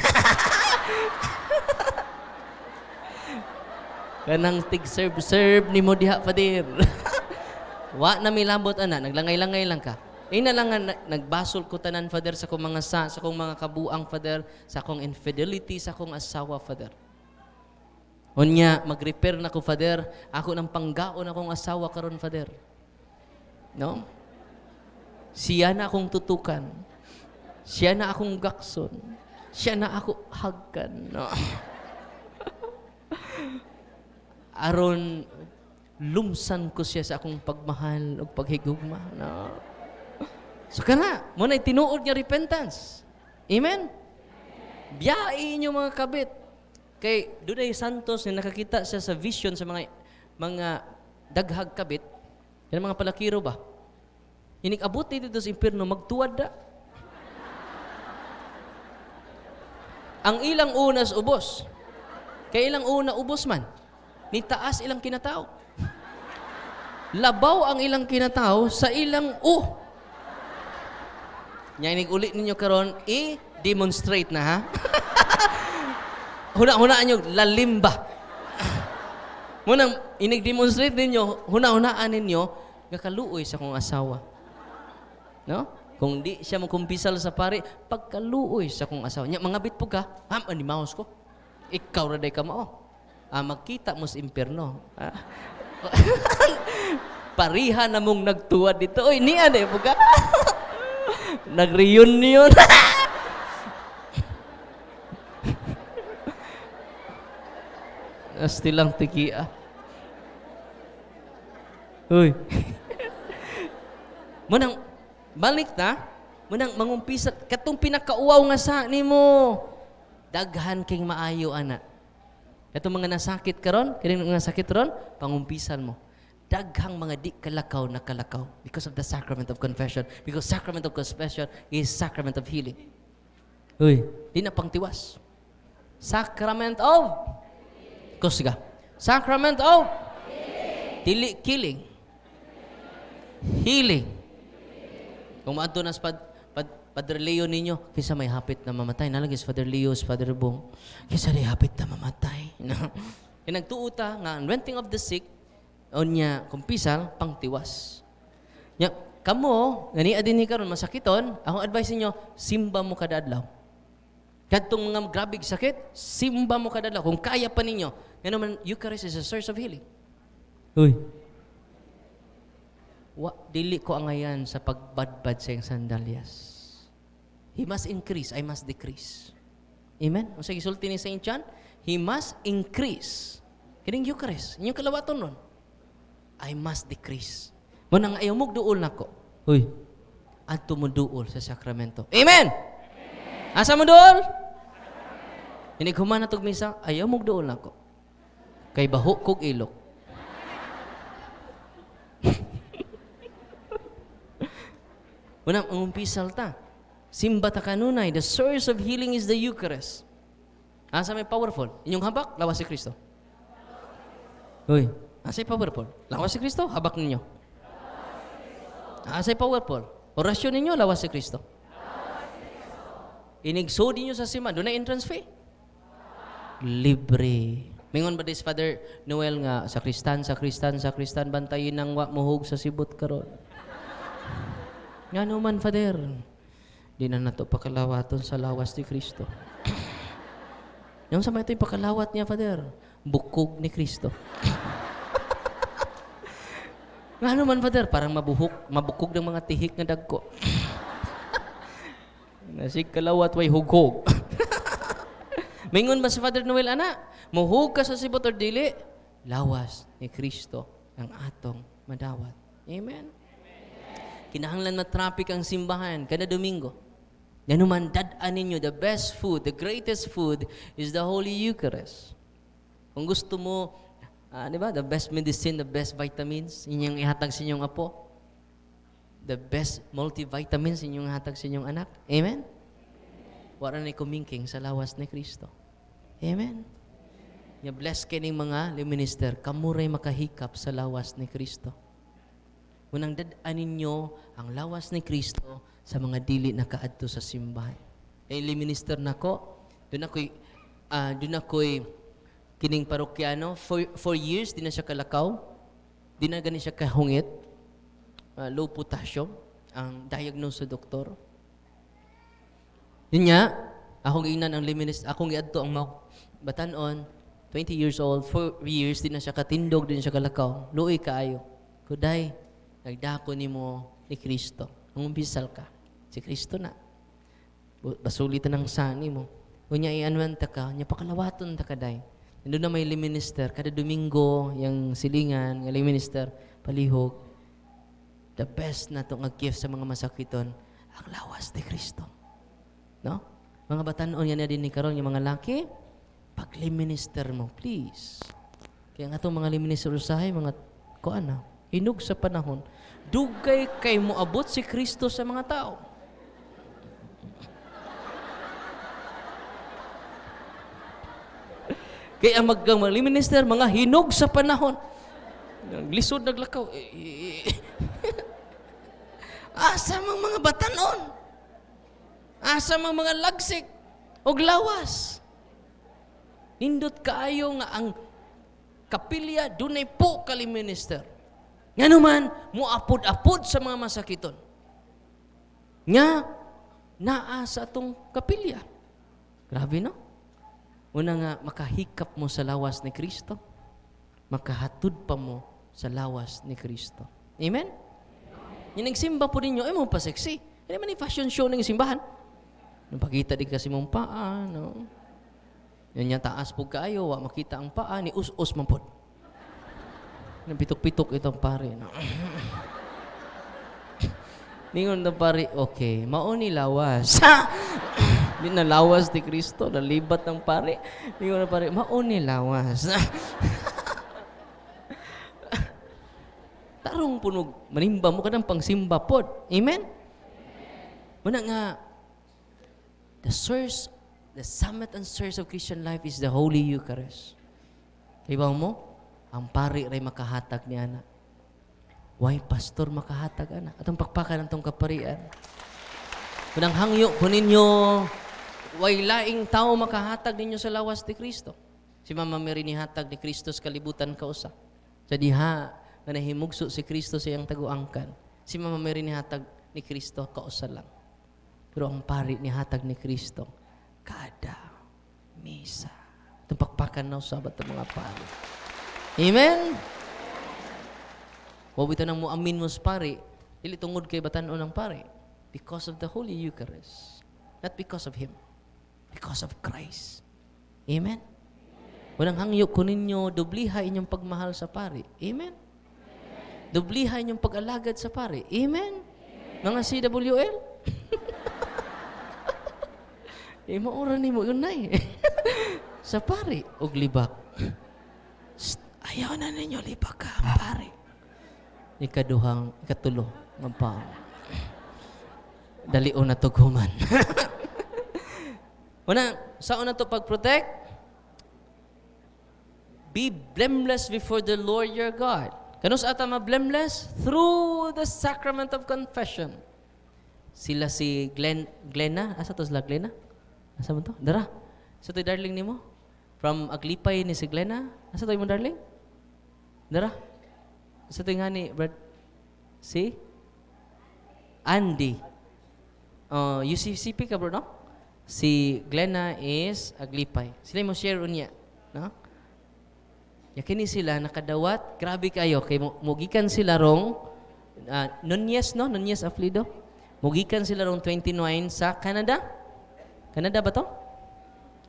Kanang tig-serve ni mo diha, Father. Wa na may labot, ana. Naglangay-langay lang ka. Ina lang nga, nagbasol ko tanan, Father, sa kong mga sa kong mga kabuang, Father, sa kong infidelity, sa kong asawa, Father. Unya, mag-repair na ko, Father. Ako ng panggaon akong asawa karon, Father. No? Siya na akong tutukan. Siya na akong gakson. Siya na ako hagkan. No? Aron, lumsan ko siya sa akong pagmahal o paghigugma. No? So kana, muna tinuod niya repentance. Amen? Biyain niyo mga kabit. Kay Duday Santos na nakakita siya sa vision sa mga daghag kabit, yan mga palakiro ba? Inig-abot dito sa impyerno, magtuwad da. Ang ilang unas ubos. Kay ilang una ubos man. Ni taas ilang kinatao. Labaw ang ilang kinatao sa ilang Nya inig-ulit ninyo karon, i-demonstrate na ha. Huna-hunaan nyo, lalimba. Munang inig-demonstrate ninyo, huna-hunaan ninyo, gakaluoy sa kong asawa. No? Kung di siya magkumpisal sa pare, pagkaluoy sa kong asawa. Nya, mga bitpo ka, animaos ko. Ikaw raday ka mao. Magkita mo sa impyerno. Pariha na mong nagtuwad dito. Oy, niya na po ka. Nag-reunion. Asti lang tikia. Uy. Munang balik ta, munang mangumpisa katong pinakauwaw nga sa nimo. Daghan king maayo ana. Katong mga nasakit karon, kining mga sakit ron, pangumpisan mo. Daghang mga di kalakaw na kalakaw because of the sacrament of confession. Because sacrament of confession is sacrament of healing. Uy, di na pangtiwas. Sacrament of Kusga. Sacrament of killing. Healing. Kung maadto nas Padre Leo ninyo, kisa may hapit na mamatay. Nalagis Father Leo, Father Bong, kisa may hapit na mamatay. Nagtuuta nga, anointing of the sick, o niya, kumpisal, pangtiwas. Nya, kamo, nania din ni karon masakiton, akong advice niyo, simba mo kada adlaw. Kadtong mga grabig sakit, simba mo kada adlaw. Kung kaya pa ninyo, nga naman, Eucharist is a source of healing. Uy. dili ko angayan sa pagbadbad sa iyang sandalyas. He must increase, I must decrease. Amen? Ang sa gisulti ni St. John, he must increase. Kining Eucharist, inyong kalawaton nun. I must decrease. Munang ayaw mong duol na ko. Uy, adto mo duol sa sakramento. Amen! Asa mo duol? Inig human na tog misa, ayaw mong duol na ko. Kay baho kog ilok. Munang ang umpisal ta. Simba ta kanunay, the source of healing is the Eucharist. Asa may powerful? Inyong habak, lawas si Kristo. Uy, asa'y powerful? Lawas si Kristo, habak ninyo. Asa'y powerful? Orasyon ninyo, lawas si Kristo. Inigso ninyo sa sima, doon na entrance fee. Libre. Mingon ba this Father Noel nga, sakristan, bantayin ang muhog sa sibot karon. Nga naman, Father. Di na nato pakalawaton sa lawas ni Kristo. Yung sa may ito yung pakalawat niya, Father. Bukog ni Kristo. Nga naman, Father, parang mabukog ng mga tihik na dagko. Nasig kalawat way hugog. Mingon ba si Father Noel, ana? Muhug ka sa sibot or dili? Lawas ni Kristo ang atong madawat. Amen? Kinahanglan matraffic ang simbahan kada Domingo. Yanuman, dad-an ninyo, the best food, the greatest food is the Holy Eucharist. Kung gusto mo, di ba, the best medicine, the best vitamins, inyong ihatag sa inyong apo. The best multivitamins, inyong ihatag sa inyong anak. Amen? Wala na kumingking sa lawas ni Kristo. Amen? Bless kaning mga liminister, kamuray makahikap sa lawas ni Kristo. Unang dad-an ninyo ang lawas ni Kristo sa mga dili na kaadto sa simbahan. Liminister nako, doon ako'y kining parokyano, 4 years, di na siya kalakaw, di na gani siya kahungit, low potassium, ang diagnose sa doktor. Yun nga, akong ginan ang liminist, akong giadto ang batanon, 20 years old, 4 years, di na siya katindog, di na siya kalakaw, luoy kaayo. Kuday, nagdako ni mo ni Kristo. Nung umbisal ka, si Kristo na. Basulitan ng sani mo. Kunya ianwan ta ka, niya pakalawaton ta ka day. Nandun na may liminister, kada Domingo, yung silingan, yung liminister, palihog. The best na itong gift sa mga masakiton, ang lawas ni Kristo. No? Mga batanon, yan na din ni karon yung mga laki, pag liminister mo, please. Kaya nga itong mga liminister usahay, mga kuana, hinog sa panahon, dugay kay moabot si Kristo sa mga tao. Kaya maggang mga minister, mga hinog sa panahon. Lisod naglakaw. Asa mga batanon? Asa mga lagsik? Og lawas? Nindot kaayo nga ang kapilya, dunay po kali minister. Nga naman, muapod-apod sa mga masakiton. Nga, naa sa atong kapilya. Grabe, no? Una nga, makahikap mo sa lawas ni Kristo. Makahatod pa mo sa lawas ni Kristo. Amen? Yung nagsimba po ninyo, ay mo pa sexy. Hindi man yung fashion show ng simbahan. Napakita din kasi mong paa, no? Yan yung taas po kayo, makita ang paa, ni us-us man po. Pitok-pitok itong pare. No? Ningon na pare, okay, mauni lawas. Di na lawas ni Kristo, nalibat ng pare. Ningon na pare, mauni lawas. Tarong punog, manimba mo ka ng pangsimba pod. Amen? Muna nga, the source, the summit and source of Christian life is the Holy Eucharist. Ibaw mo, ang pari ray makahatag ni ana. Why pastor makahatag ana? Atong pakpakan ng tong kaparian. Kunang hangyo ko ninyo, way laing tao makahatag ninyo sa lawas ni Kristo. Si Mama Mary ni hatag ni Kristo sa kalibutan kausa. Sa diha, nga nahimugso si Kristo sa iyang taguangkan. Si Mama Mary ni hatag ni Kristo kausa lang. Pero ang pari ni hatag ni Kristo, kada misa. Itong pakpakan na usabat ng mga pari. Amen? Wa bitaw nang muamin mo sa pare, dili tungod kay batan-on ng pare. Because of the Holy Eucharist. Not because of Him. Because of Christ. Amen? Walang hangyo ko ninyo, dubliha inyong pagmahal sa pare. Amen? Dubliha inyong pag-alagad sa pare. Amen? Mga CWL? Maura ni mo yun na sa pare, og libak. Ayaw na ninyo libak ka, pare. Ikatulo, mampaw. Dalion na tuguman. Una, saan na to pag-protect? Be blameless before the Lord your God. Kano sa ata ma-blameless? Through the sacrament of confession. Sila si Glenna. Asa to sila Glenna? Asa mo to? Dara. Asa to darling ni mo? From Aglipay ni si Glenna. Asa to mo darling? Dara. Asa to nga ni Brad? Si? Andy. UCCP ka bro, no? Si Glenna is Aglipay. Sila mo share unya, no? Yakini sila nakadawat, grabe kayo kay mugikan sila rong Nunez, no? Nunez Aflido. Mugikan sila rong 29 sa Canada. Canada ba to?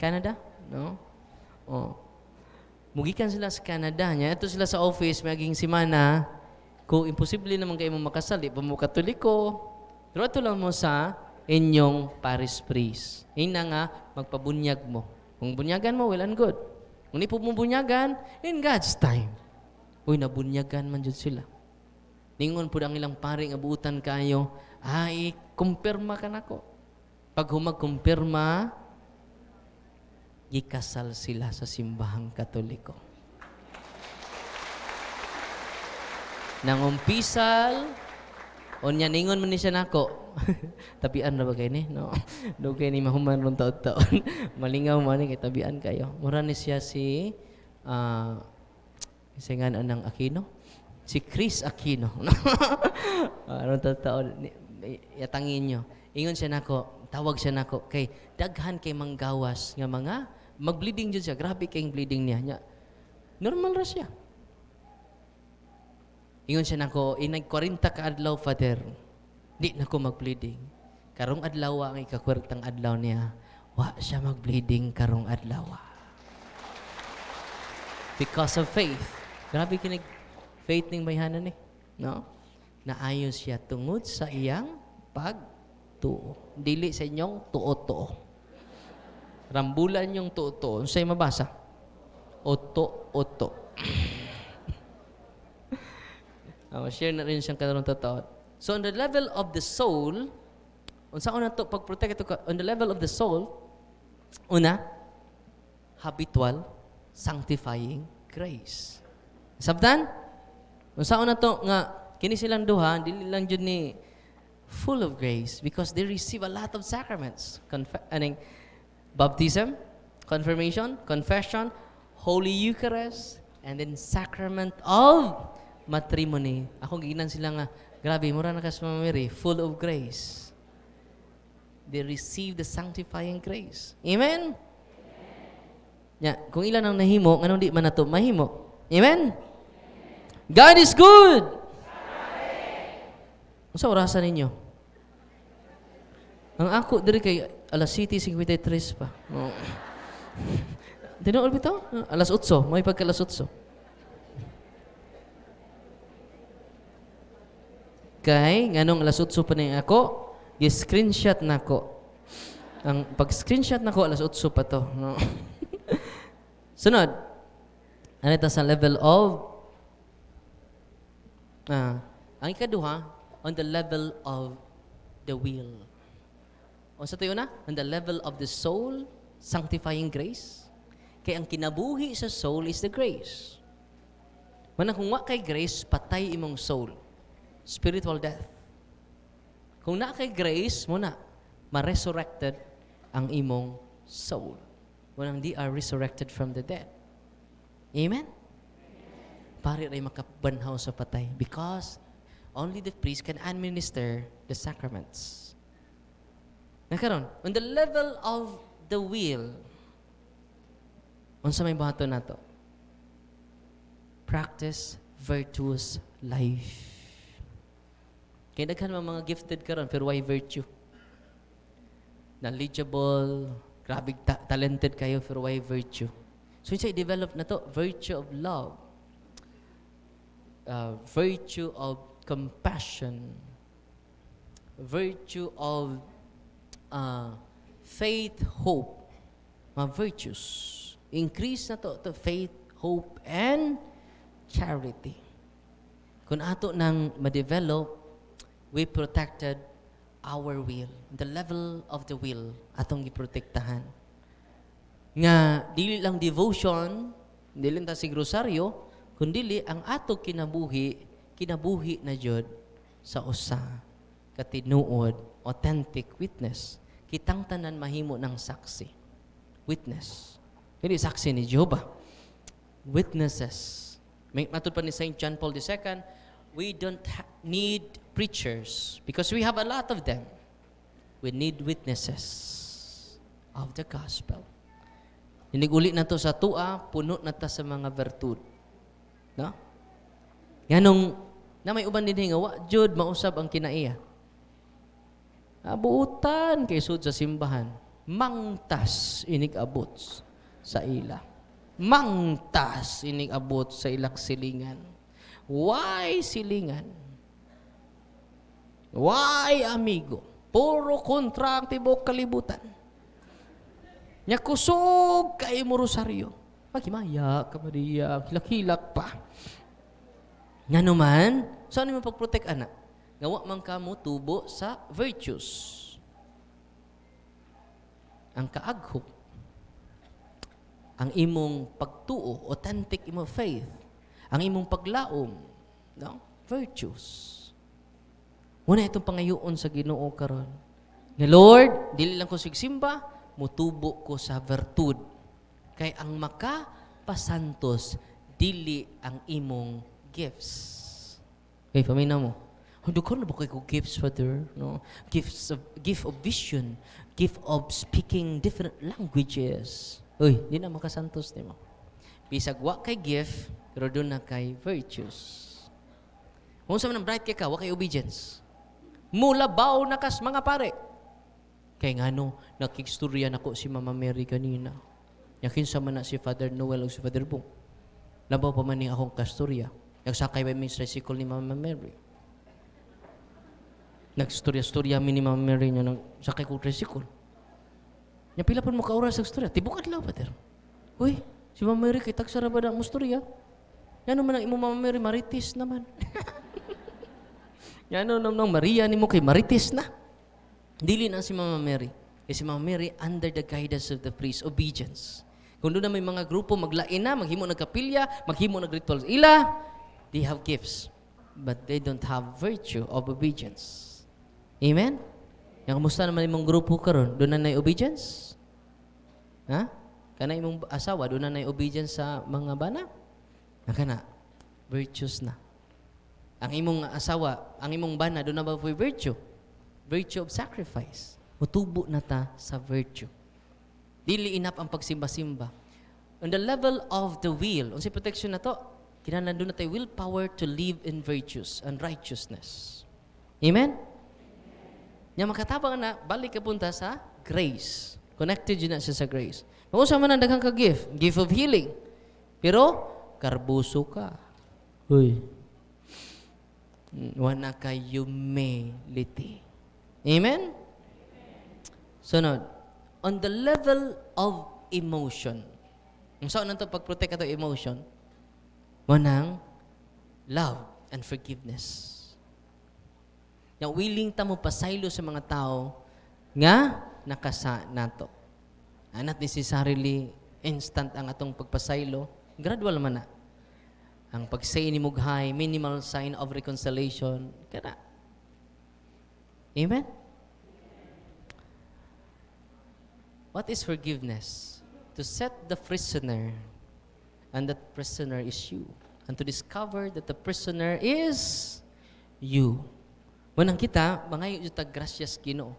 Canada? No? Oh. Mugikan sila sa Canada nya. Ito sila sa office maging simana. Kung imposible naman kayo makasal, di pa mo katoliko. Pero ito lang mo sa inyong parish priest. Ina nga, magpabunyag mo. Kung bunyagan mo, well and good. Kung di po mo bunyagan, in God's time. Uy, nabunyagan man dyan sila. Ningon po ang ilang paring abutan kayo, ay, kumpirma ka na ko. Pag humagkumpirma, ikasal sila sa simbahang katoliko. Nangumpisal, onya ningon man ni siya nako. Tabian na ba kayo ni? No. Do kayo ni mahuman ron taon-taon. Malingaw man ni kay tabian kayo. Mura ni siya si singan anang Aquino. Si Chris Aquino. Ron taon-taon yatangin nyo. Ingon siya nako, tawag siya nako kay daghan kay manggawas nga mga mag-bleeding jud siya. Grabe kayong bleeding niya. Normal ra siya. Ingon siya nako, inag 40 ka adlaw, Father. Di na ko mag-bleeding. Karong adlaw ang ikakwartang adlaw niya, wa siya mag-bleeding karong adlaw. Because of faith. Grabe kinig faith ning bayhanan ni. No? Naayos siya tungod sa iyang pagtuo. Dili sa inyong tuo-tuo. Rambulan yung tuo-tuo. Ano sa'yo mabasa? Oto-oto. Share na rin siyang katarong totoo. So on the level of the soul, unsa una to pag-protect ito on the level of the soul, una, habitual sanctifying grace. Sabdan? Unsa una to nga kini silang duha dili lang jud ni full of grace because they receive a lot of sacraments. Baptism, confirmation, confession, Holy Eucharist, and then sacrament of matrimony. Ako giginan sila nga, grabe, mura na kas Mama Mary, full of grace. They receive the sanctifying grace. Amen? Yeah, kung ilan ang nahimo, anong di man nato mahimo. Amen? God is good! Sa orasan ninyo? Ang ako, diri kay alas 7:53 pa. Oh. Tinool bitaw? Alas 8, may pagka alas 8. Kay, nganong alas 8 pa na ako, i-screenshot na ko. Ang pag-screenshot na ko, alas 8 pa to. No? Sunod. Ano ito sa level of, ang ikaduha, on the level of the will. O sa tayo na, on the level of the soul, sanctifying grace. Kaya ang kinabuhi sa soul is the grace. Mana kung wa kay grace, patay imong soul. Spiritual death. Kung na kay grace, muna, ma-resurrected ang imong soul. Munang di are resurrected from the dead. Amen? Pari rin makabanhaw sa patay because only the priest can administer the sacraments. Nakaroon, on the level of the will, unsa may bahato na to? Practice virtuous life. Kaya daghan mga gifted karon pero why virtue? Knowledgeable, grabe talented kayo pero why virtue? So yun siya i-develop na to, virtue of love, virtue of compassion, virtue of faith, hope, mga virtues. Increase na to faith, hope, and charity. Kung ato nang ma-develop, we protected our will. The level of the will, atong giprotektahan. Nga, dili lang devotion, dili lang ta si rosaryo, kundi ang ato kinabuhi na jud sa usa katinuod, authentic witness. Kitang tanan mahimo ng saksi. Witness. Hindi saksi ni Jehovah. Witnesses. May matud pa ni St. John Paul II, we don't need preachers because we have a lot of them. We need witnesses of the gospel. Iniguli na to sa tua, puno na ta sa mga virtud. No? Yanong na may uban din nga, wa jud mausab ang kinaiya. Abuutan kay sud sa simbahan. Mangtas inig-abot sa ila. Mangtas inig-abot sa ilak silingan. Why silingan? Why amigo? Puro kontra ang tibok kalibutan. Nya kusog kay mo rosaryo. Magimaya ka Maria, hilak-hilak pa. Nga naman, saan mo pag-protect anak? Gawa man ka mo tubo sa virtues. Ang kaaghop, ang imong pagtuo, authentic imong faith, ang imong paglaom, no? Virtues. Muna itong pangayoon sa Ginoo karon. Nga Lord, dili lang ko sigsimba, mutubo ko sa virtud. Kay ang makapasantos, dili ang imong gifts. Okay, paminaw mo. Dughan na ba kayo gifts, Father? No? Gift of vision, gift of speaking different languages. Uy, di na makasantos, di mo. Bisag wa kay gift, pero doon na kay virtues. Kung sa manang bright kay ka, wa kay obedience. Mula baw na kas mga pare. Kay nga no, nakikstorya na ko si Mama Mary kanina. Yakin sa man na si Father Noel o si Father Bong. Labaw pa man ni akong kastorya. Nagsakay ba may tricycle ni Mama Mary. Nagstorya-storya mi ni Mama Mary niya nang sakay ko tricycle. Nya pila pun mo ka oras sa storya. Tibuk adlaw Father. Uy, si Mama Mary kay tagsara ba na mo storya? Yan naman ang imo Mama Mary maritis naman. Yan naman Maria ni mo kay maritis na. Dili na si Mama Mary. Si Mama Mary under the guidance of the priest, obedience. Kung doon na may mga grupo, maglain na, maghimo nagkapilya, maghimo nagrituals. Ila, they have gifts, but they don't have virtue of obedience. Amen? Yang kumusta naman imong grupo karon? Doon na obedience? Ha? Kana imong asawa, doon na obedience sa mga bana? Nakana, virtues na. Ang imong asawa, ang imong bana, doon na ba po virtue? Virtue of sacrifice. Mutubo na ta sa virtue. Dili enough ang pagsimba-simba. On the level of the will, unsay protection na to, kinahanglan doon na tayo willpower to live in virtues and righteousness. Amen? Nya makatabang na, balik ka punta sa grace. Connected yun na siya sa grace. Mausap man ang daghang ka-gift. Gift of healing. Pero, karbuso ka. Uy. Wana ka humility. Amen? Sunod. On the level of emotion. Ang saan na ito pag-protect ito emotion? Manang love and forgiveness. Yang willing ta mo pasaylo sa mga tao nga nakasa nato. Not necessarily instant ang atong pagpasaylo. Gradual man na. Ang pag-say ni Mughay, minimal sign of reconciliation. Kana. Amen? What is forgiveness? To set the prisoner, and that prisoner is you. And to discover that the prisoner is you. Manang kita, mga yung gracias Ginoo.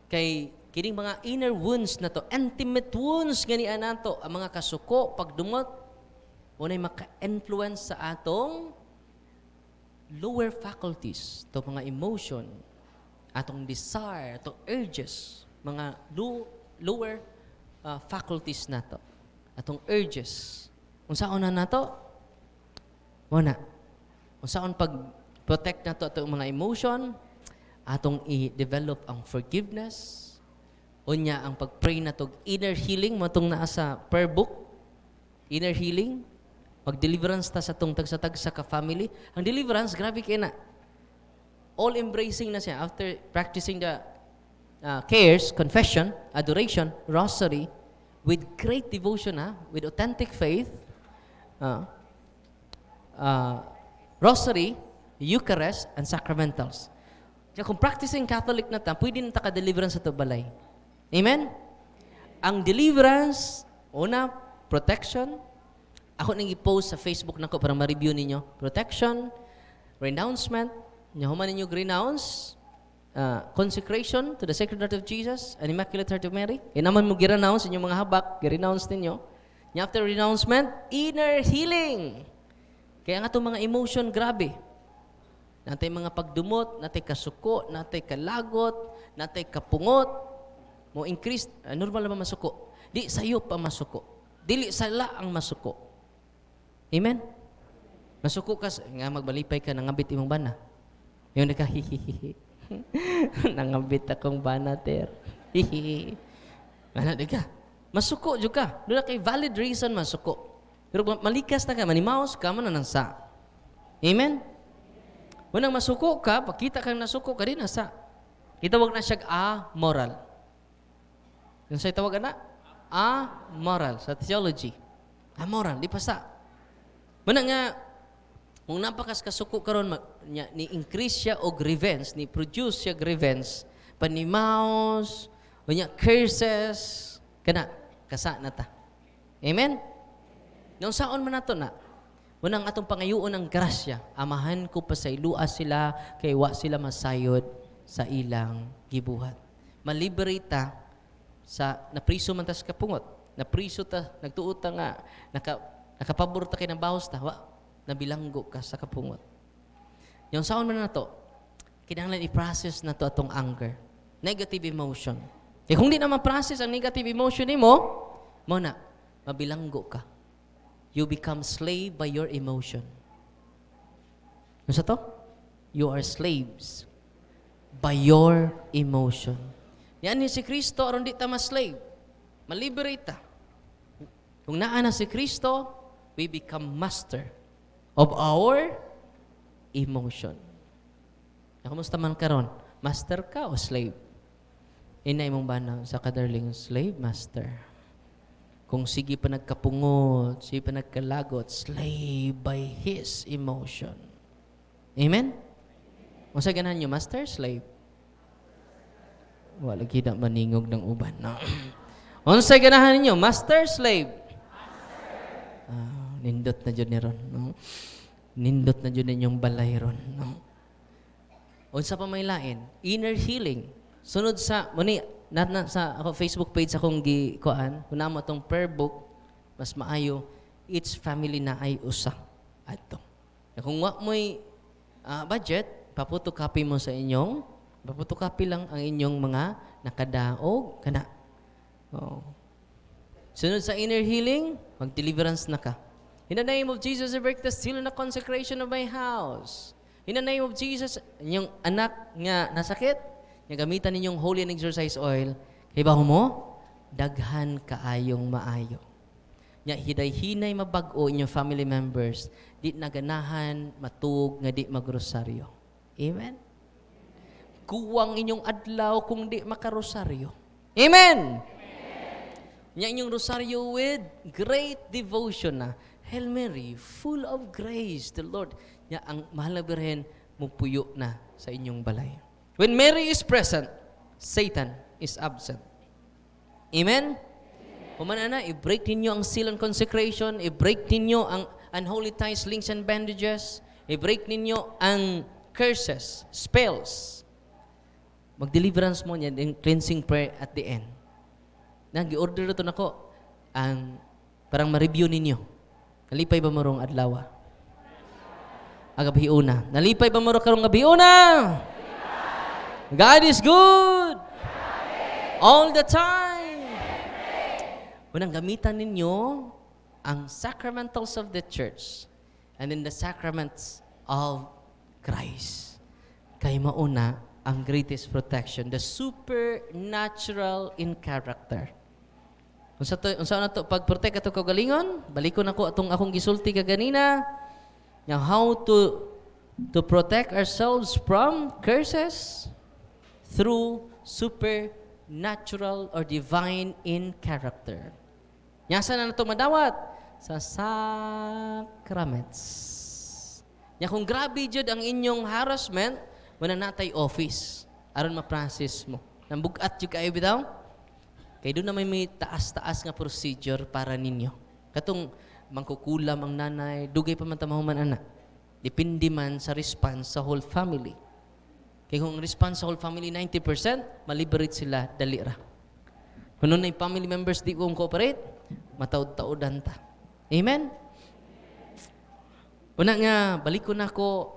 Kay kining mga inner wounds na to, intimate wounds ganian nato, ang mga kasuko, pagdumot, unay maka-influence sa atong lower faculties, to mga emotion, atong desire, atong urges, mga lower faculties nato, atong urges. Unsaon na nato? Muna. Unsaon pag-protect nato atong mga emotion, atong i-develop ang forgiveness, unya ang pag-pray nato inner healing, matong naa sa prayer book, inner healing, mag-deliverance ta sa tong tagsa-tagsa ka family. Ang deliverance, grabe kay na. All-embracing na siya after practicing the cares, confession, adoration, rosary, with great devotion, with authentic faith, rosary, Eucharist, and sacramentals. Kaya kung practicing Catholic na ta, pwede na ta ka-deliverance sa ito balay. Amen? Ang deliverance, una, protection. Ako nang i-post sa Facebook nako para ma-review ninyo. Protection, renouncement, human ninyo renounce, consecration to the Sacred Heart of Jesus and Immaculate Heart of Mary. Naman mo gi-renounce inyong mga habak, gi-renounce ninyo. After renouncement, inner healing. Kaya nga itong mga emotion, grabe. Natay mga pagdumot, natay kasuko, natay kalagot, natay kapungot, mo increase, normal naman masuko. Di sayo pa masuko. Dili sala ang masuko. Amen? Masuko ka, nga magbalipay ka, nangabit imong bana. Yung naka, hihihihi. Nangabit akong bana, ter. Hihihi. Mana di ka? Masuko juga. Doon na kay valid reason masuko. Pero malikas na ka, manimaos ka, mananasa. Amen? Unang masuko ka, pakita kang nasuko ka din, nasa. Itawag na siya amoral. Yung sa'yo tawag na? Amoral. Sa theology. Amoral, di pa sa. Muna nga, kung napakas kasuko karon ni-increase siya og revenge, ni-produce siya revenge, panimaos, o niya curses, kana, kasa na ta. Amen? Nung saon man nato na, unang atong pangayoon ng grasya, amahan ko pa sa ilua sila, kay wa sila masayod sa ilang gibuhat. Maliberate ta sa napriso man ta sa kapungot, napriso ta, nagtuot ta nga, nakapabor ta kay ng bahos ta, nabilanggo ka sa kapungot. Yung saon man na to, kinahanglan i-process na to atong anger, negative emotion. Eh kung di na ma-process ang negative emotion mo na, mabilanggo ka. You become slave by your emotion. Ano sa to? You are slaves by your emotion. Yan ni si Kristo, aron di ta ma-slave. Maliberate ta. Kung naa na si Kristo, we become master of our emotion. Kamusta man karon? Master ka o slave? Inay mong bana sa kadarling slave, master. Kung sige pa nagkapungot, sige pa nagkalagot, slave by his emotion. Amen? O sa ganahan nyo, master, slave? Wala kita maningog ng uban. No? O sa ganahan ninyo, master, slave? Nindot na dyan ni Ron. No? Nindot na dyan ninyong balay Ron. No? O sa pamailain, inner healing. Sunod sa, muni, sa ako Facebook page akong gikuan, kung namo itong prayer book, mas maayo, each family na ay usa. Ato. Kung wa mo'y budget, paputocopy mo sa inyong, paputocopy lang ang inyong mga nakadaog, kana. Oh. Sunod sa inner healing, mag-deliverance na ka. In the name of Jesus, I break the seal and the consecration of my house. In the name of Jesus, inyong anak nga nasakit, nga gamitan ninyong holy and exercise oil, kay baho mo, daghan kaayong maayo. Nya hiday-hinay mabag-o inyong family members, di naganahan, matug, nga di magrosaryo. Amen? Kuwang inyong adlaw kung di makarosaryo. Amen? Nya inyong rosaryo with great devotion na, Hail Mary, full of grace, the Lord. Nya ang mahal na birhen, mupuyo na sa inyong balay. When Mary is present, Satan is absent. Amen? Humana na, i-break ninyo ang seal and consecration, i-break ninyo ang unholy ties, links, and bandages, i-break ninyo ang curses, spells. Mag-deliverance mo niyan, yung cleansing prayer at the end. Nag-i-order ito na ko, ang parang ma-review ninyo. Nalipay ba marong adlawa? Agabiuna. Nalipay ba mo karong gabiuna? God is good. All the time. Unang gamitan ninyo ang sacramentals of the church and then the sacraments of Christ. Kay mauna ang greatest protection, the supernatural in character. Unsa na to pag-protect ato kagalingon? Balikon ako atong akong gisulti kaganina. Now how to protect ourselves from curses through supernatural or divine in character. Nyasa na nato madawat sa sacraments. Nya kung grabe jud ang inyong harassment, wala natay office aron ma-process mo. Nambugat jud kayo bitaw. Kay doon na may taas-taas nga procedure para ninyo. Katong mangkukulam ang nanay, dugay pa man tamahuman anak. Depende man sa response sa whole family. Kaya kung response sa whole family 90%, maliberate sila dali ra. Kung nung family members di kong cooperate, mataod-taodan ta. Amen? Una nga, balik ko na ako.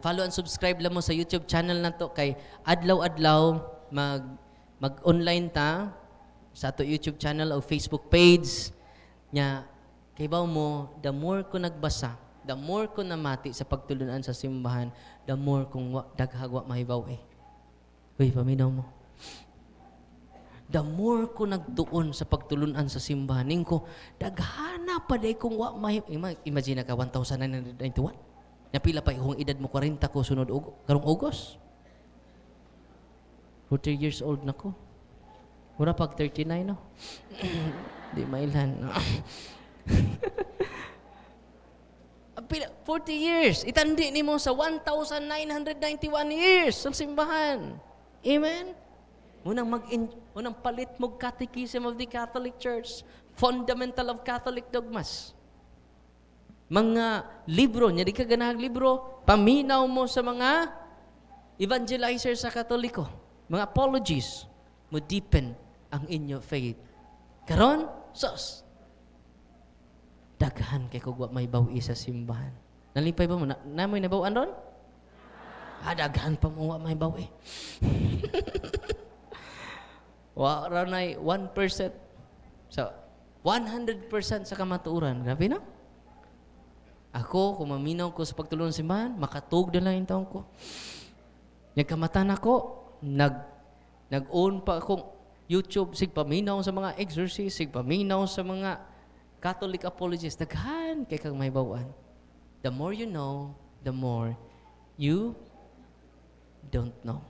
Follow and subscribe lang mo sa YouTube channel na to kay adlaw-adlaw mag-online ta sa ato YouTube channel o Facebook page. Nya, kay baw mo, the more ko nagbasa, the more ko namati sa pagtulunan sa simbahan, the more kong daghagwa mahibaw eh. Uy, paminaw mo. The more ko nagtuon sa pagtulunan sa simbahan, ko, daghana pa day kong mahibaw. Imagine ka, 1,991. Napila pa kung edad mo 40 ko sunod karong August. 40 years old na ko. Mura pag 39, no? Di mailan. No? 40 years. Itandi ni mo sa 1,991 years sa simbahan. Amen? Unang palit mo Catechism of the Catholic Church. Fundamental of Catholic Dogmas. Mga libro, niya di ka ganahag libro, paminaw mo sa mga evangelizer sa Katoliko. Mga apologies, mo deepen ang inyo faith. Karon, sos. Daghan kay kung may bawi sa simbahan. Nalipay ba mo? Namoy nabawaan ron? Daghan pa mo may bawi. Wala na 1%. So, 100% sa kamatuuran. Grabe na? Ako, kung maminaw ko sa pagtulungan ng simbahan, makatug na lang yung taong ko. Nagkamatan ako, nag-own pa akong YouTube, sigpaminaw sa mga exorcist, sigpaminaw sa mga Catholic apologists. Daghan kay kang may bawaan. The more you know, the more you don't know.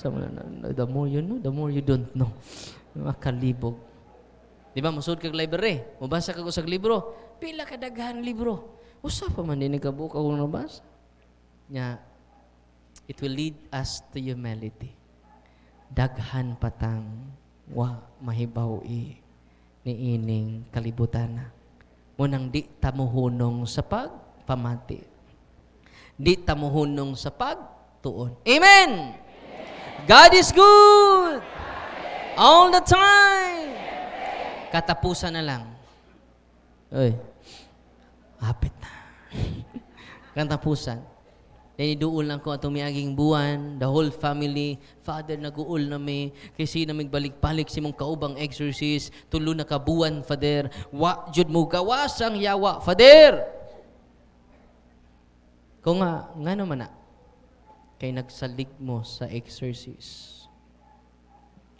The more you know, the more you don't know. Makalibog. Di ba, masud kag library. Mabasa kag usag libro. Pila ka daghan libro. Usa pa man din nagkabuka kung nabasa. Nya, it will lead us to humility. Daghan patang mahibaw ni ining kalibutan. Munang di tamuhunong sa pagpamati. Di tamuhunong sa pagtuon. Amen! God is good! All the time! Katapusan na lang. Uy, hapit na. Katapusan. Duol lang ko atong miaging buwan, the whole family, Father, nag-uol na may, kasi na magbalik-balik si mong kaubang exorcist, tulo na kabuwan, Father, jud mo gawas ang yawa, Father! Kung nga naman na, kay nagsalig mo sa exorcist.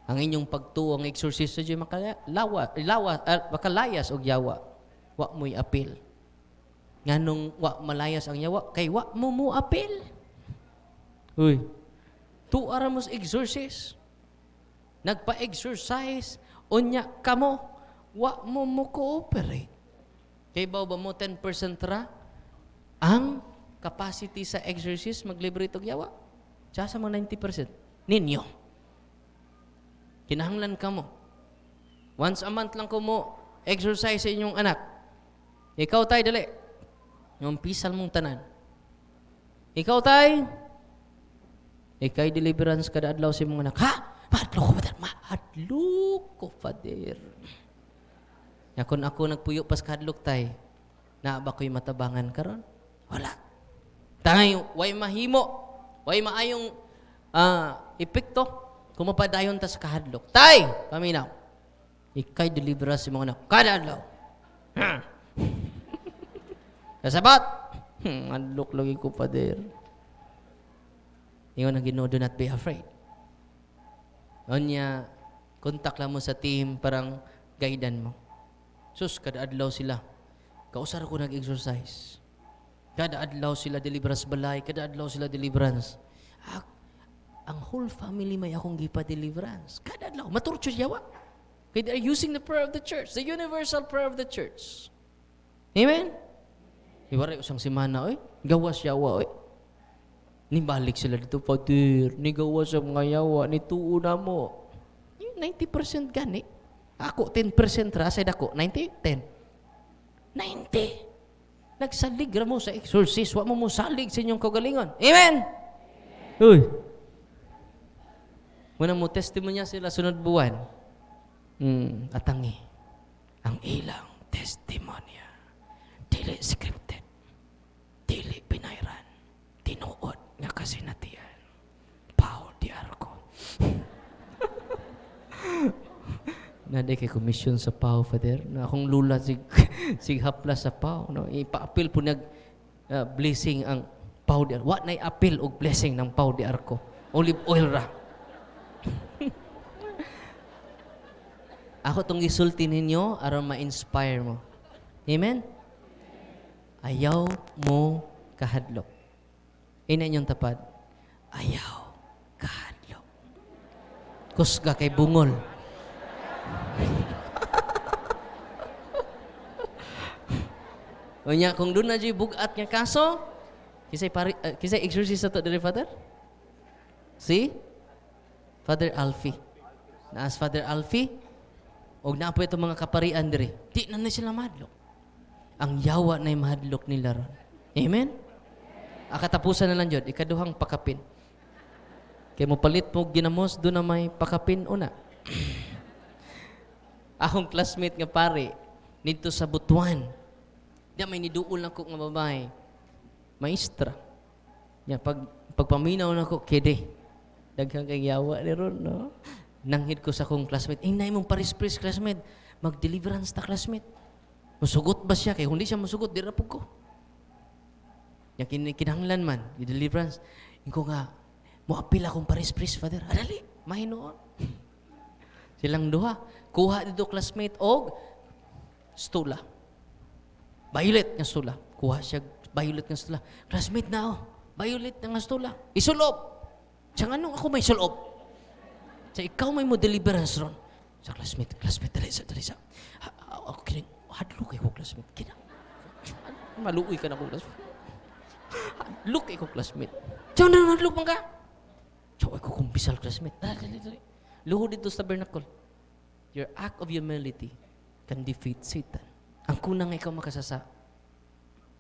Ang inyong pagtuong exorcist sa Diyo makalayas og yawa, wa mo'y apil. Nganong wa malayas ang yawa, kay wa mo apil. Uy, tuara mo sa exorcist. Nagpa-exercise, unya kamo, wa mo cooperate. Kay ba mo 10% ra ang capacity sa exorcist mag-liberate og yawa? Diya sa mga 90%. Ninyo. Kinahanglan ka mo. Once a month lang ko mo exercise sa inyong anak. Ikaw tay, dali. Yung pisal mong tanan. Ikaw tay, ikay deliverance kada adlaw sa imong anak. Ha? Mahadlo ko, Father. Mahadlo ko, Father. Yakon ako nagpuyo pas kadlok tay. Na ba ko'y matabangan karon? Wala. Tangay, way mahimo, way maayong epekto, kung mapadayon ta sa kahadlok. Tay, paminaw, ikay delibera si mga anak, kada adlaw. Kasabat, adlok lagi ko pa der. Ingon ang Ginoo, do not be afraid. Onya, kontak lang mo sa team, parang guidean mo. Sus, kada adlaw sila. Kausar ko nag-exercise. Kada adlaw sila deliverance balay, kada adlaw sila deliverance. Ang whole family may akong gipa-deliverance. Kada adlaw, maturcho yawa. Kaya they are using the prayer of the church, the universal prayer of the church. Amen? Iwaray usang simana, oy. Gawas yawa, oy. Nibalik sila dito, Father. Nigawas sa mga yawa, nituo na mo. 90% gani. Ako, 10% ra, sa dako, 90, 10. 90. Nagsalig ra mo sa exorcist, wa mo salig sa inyong kagalingon. Amen? Uy. Muna mo testimonya sila sunod buwan. Atangi. Ang ilang testimonya. Dili scripted. Dili pinayran. Tinuod nga kasinatian. Paul di Arco. Naday kay commission sa PAO, Father. Na akong lula sig hapla sa PAO. No? Ipa-appeal po nag blessing ang PAO di Arco. Wa na'y appeal og blessing ng PAO di Arco. Olive oil ra. Ako itong gisulti ninyo aron ma-inspire mo. Amen? Ayaw mo kahadlok. Ina inyong tapad. Ayaw kahadlok. Kusga kay bungol. Unya, kung doon na dyan bugat nga kaso, kisay exorcist ito diri, Father? Si? Father Alfie. Naas Father Alfie, o naapo itong mga kaparian diri. Di na sila mahadlok. Ang yawa na yung mahadlok nila ron. Amen? Akatapusan na lang dyan, ikaduhang pakapin. Kaya mo palit mo ginamos, doon na may pakapin una. Akong classmate nga pare, nito sa Butuan. Diya may niduol na ko nga babae. Maestra. Diya, pagpaminaw na ko, kede. Daghang kay yawa ni ron, no? Nanghid ko sa akong classmate. Nay mong paris-paris classmate. Mag-deliverance ta classmate. Musugot ba siya? Kaya hindi siya musugot, di rapog ko. Yung kinahanglan man, i-deliverance. Yung ko nga, muapil akong paris-paris, Father. Adali, mahinoon. Silang duha. Kuha dito classmate og stula. Violet nga stula. Kuha siya violet nga stula. Classmate na oh. Violet nga stula. Isulob. Siya nga nung ako may sulob. Sa ikaw may mo deliverance ron. Sa classmate, dali sa. Okay, hadlo kay ko classmate. Kina. Maluoy ka na ko classmate. Hadlo kay ko classmate. Siya na hadlo pang ka. Siya ko kumpisal classmate. Dali. Luhod dito sa tabernacle. Your act of humility can defeat Satan. Ang kuna nga ikaw makasasa.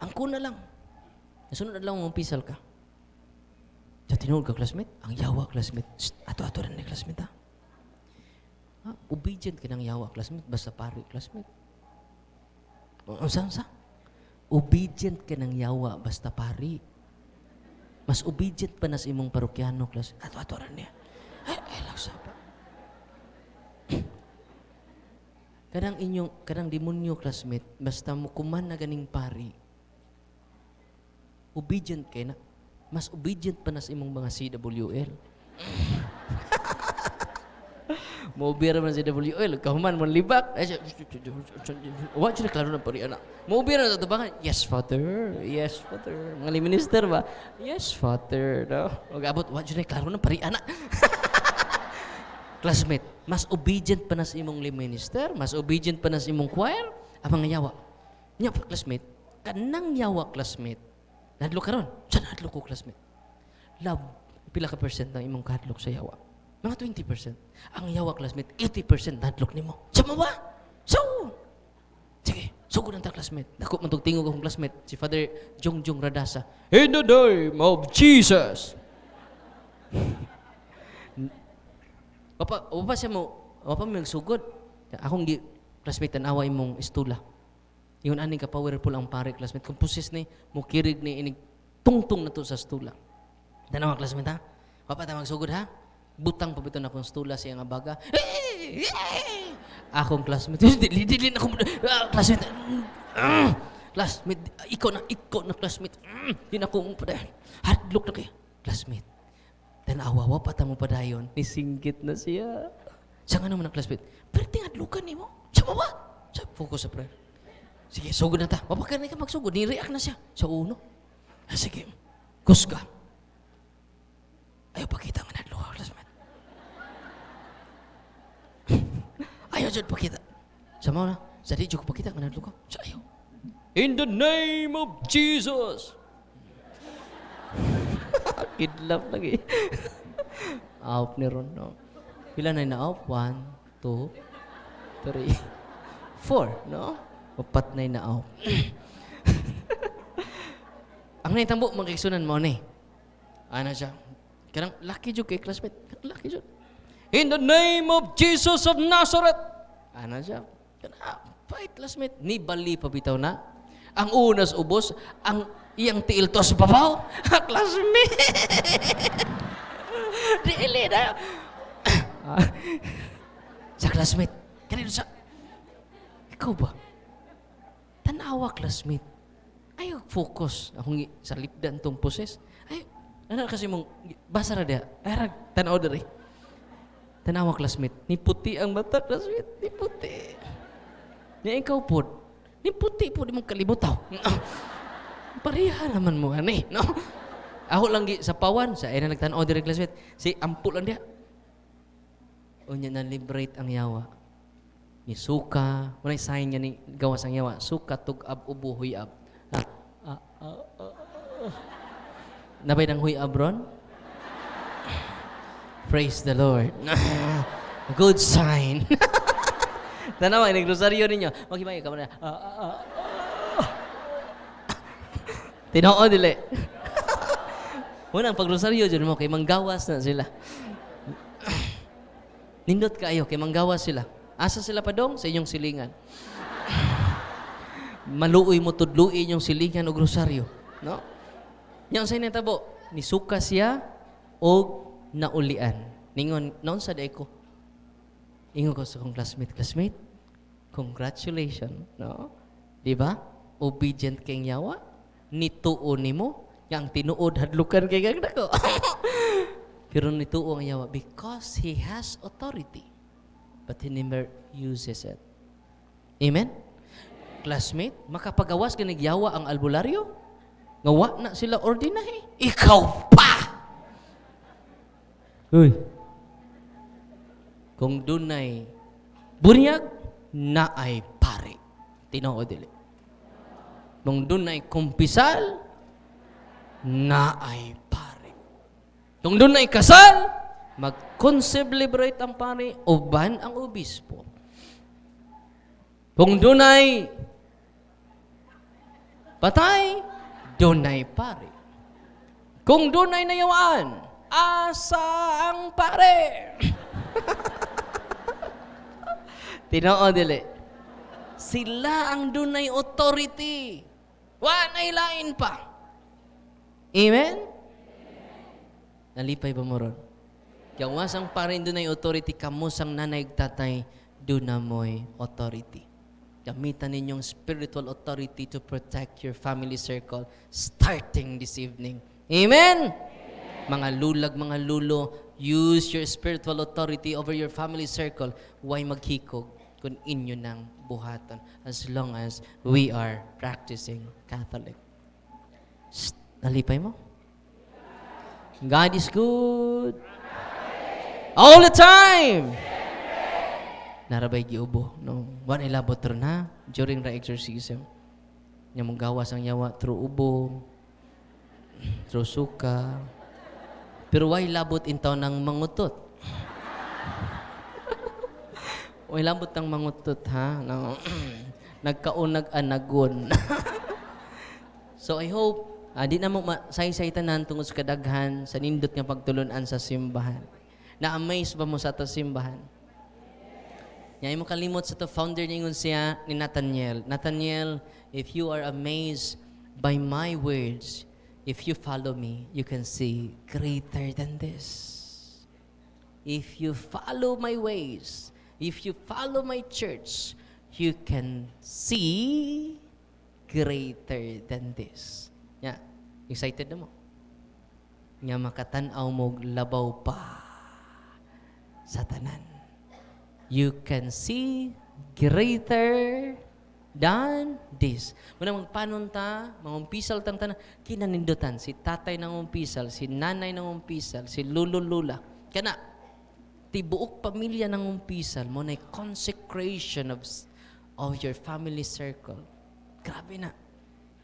Ang kuna lang. Nasunod na lang mong pisal ka. Sa tinuod ka, classmate. Ang yawa, classmate. Ato-ato rin ni classmate, ha? Obedient ka ng yawa, classmate. Basta pari, classmate. Sa? Obedient ka ng yawa, basta pari. Mas obedient pa na sa imong parokyano, classmate. Ato-ato rin niya. Ay, lagsaba. Kadang demonyo, classmate, basta mo kuman na ganing pari, obedient kayo na. Mas obedient pa na sa imong mga CWL. Maubira man sa CWL, kahuman man libak. Wa dyan na klaro na pari, anak. Maubira na tatabangan. Yes, Father. Yes, Father. Mga minister ba? Yes, Father. No? Mag-abot, wa dyan na klaro na pari, anak. Classmate, mas obedient pa na sa imong minister, mas obedient pa na sa imong choir, ang mga yawa. Nya, classmate, kanang yawa, classmate, nadlok ka ron. Saan nadlok ko, classmate? Love, pila ka percent ng imong kahadlok sa yawa? Mga 20%. Ang yawa, classmate, 80% nadlok ni mo. Sama ba? So, sige, sugod ang ta, classmate. Dako man tingog akong classmate, si Father Jongjong Radasa. In the name of Jesus. Wapa siya mo nagsugod. Akong classmate tanawa imong istula. Iyon ani ka powerful ang pare, classmate. Kung pusis ni, mukirig ni, inig tungtong na to sa stula. Tanawa, classmate, ha? Papa, ta magsugod, ha? Butang pabito na akong stula siya nga baga. Akong classmate, dili na akong, classmate, classmate, ikaw na, classmate. Yun ako, hardlock na kayo. Classmate, tanawa, pata mo pa dayon, nisinggit na siya. Siya nga naman ang classmate, pero tingadlukan ni mo. Siya ba? Siya, focus sa prayer. Sige, sugod na ta. Mapakar na ka magsugod. Ni-react na siya sa uno. Sige, kusga. Ayaw pakita nga nadlo ka, classmate. Ayaw dyan pakita. Sama na. Sa di ko pakita nga nadlo ka. Sa ayaw. In the name of Jesus. Kidlap lagi. Out ni Ron, no? Pila na na-out? 1, 2, 3, 4, no? Upat na na-out. Ang naitambo, magkiksunan mo ni. Ano siya? Karang lucky jud kay classmate. Lucky jud. In the name of Jesus of Nazareth. Ano siya? Fight, classmate. Ni bali pa bitaw na. Ang unas ubos, ang iyang tiil tos babaw. Classmate. Dili na. Sa classmate. Kanino sa... Ikaw ba? Tanawa, classmate. Ayaw focus. Akong sa lipdan tong poses. Ay, ano kasi mong... Basa na dia. Ay, tanaw dari. Tanawa, classmate. Ni puti ang mata, classmate. Ni puti. Ni ikaw po. Ni puti po, di mong kalibutaw. Pareha naman mo, ani, no? Ako lang sa pawan, sa ina nagtanaw dari, classmate. Si ampul lang dia. O niya na-liberate ang yawa. Ni suka, walay sign niya ni gawas ang yawa. Suka, tug-ab, ubo, huy-ab. Nabay ng huy-ab, Ron? Praise the Lord. Good sign. Tanawa, nag-rosaryo ninyo. Maghimayo ka muna. Tinoo, dili. Unang pag-rosaryo dyan mo, kay manggawas na sila. Nindot kayo, kay manggawas sila. Asa sila pa dong? Sa inyong silingan. Maluoy mo tudluoy inyong silingan o rosaryo. No? Yang sa inatabo, nisuka siya o naulian. Ningon, noon sa day ko. Ingon ko sa kong classmate, congratulations. No? Diba? Obedient kayong yawa. Nituo ni mo. Yang tinuod, hadlukan kay gagda ko. Pero nituo ang yawa because he has authority. But he never uses it. Amen? Classmate, makapagawas ka nagyawa ang albularyo? Ngawa na sila ordinahe. Ikaw pa! Uy. Kung dunay bunyag, na ay pare. Tinoo dili. Kung dunay kumpisal, na ay pare. Kung dunay kasal, mag-concelebrate ang pare, uban ang obispo. Kung dunay patay, dunay pare. Kung dunay nayawaan, asa ang pare. Tinoo dili. Sila ang dunay authority. Wanay lain pa. Amen? Nalipay ba mo ron? Kaya wasang parin doon ay authority, kamusang nanay tatay, doon na mo'y authority. Gamitan ninyong spiritual authority to protect your family circle starting this evening. Amen? Mga lulag, mga lulo, use your spiritual authority over your family circle. Huwag maghikog kung inyo ng buhaton as long as we are practicing Catholic. Nalipay mo? God is good. All the time. Narabay giubo. No? Wan ilabot ron ha? During the exorcism. Niya mong gawas ang yawa through ubo, through suka. Pero why labot intaw ng mangutot? Why labot ng mangutot ha? No? Nagkaunag anagon. So I hope, di na mo say tanan tungod sa kadaghan sa nindot nga pagtulunan sa simbahan. Na-amaze ba mo sa atas simbahan? Nga mo kalimot sa to founder ningon siya ni Nathaniel. Nathaniel, if you are amazed by my words, if you follow me, you can see greater than this. If you follow my ways, if you follow my church, you can see greater than this. Yeah. Excited na mo? Nga makatanaw mo labaw pa sa tanan. You can see greater than this. Muna magpanunta, mangumpisal tang tanan, kinanindutan, si tatay nangumpisal, si nanay nangumpisal, si lululula. Kana, tibuok pamilya nangumpisal, mo na consecration of your family circle. Grabe na.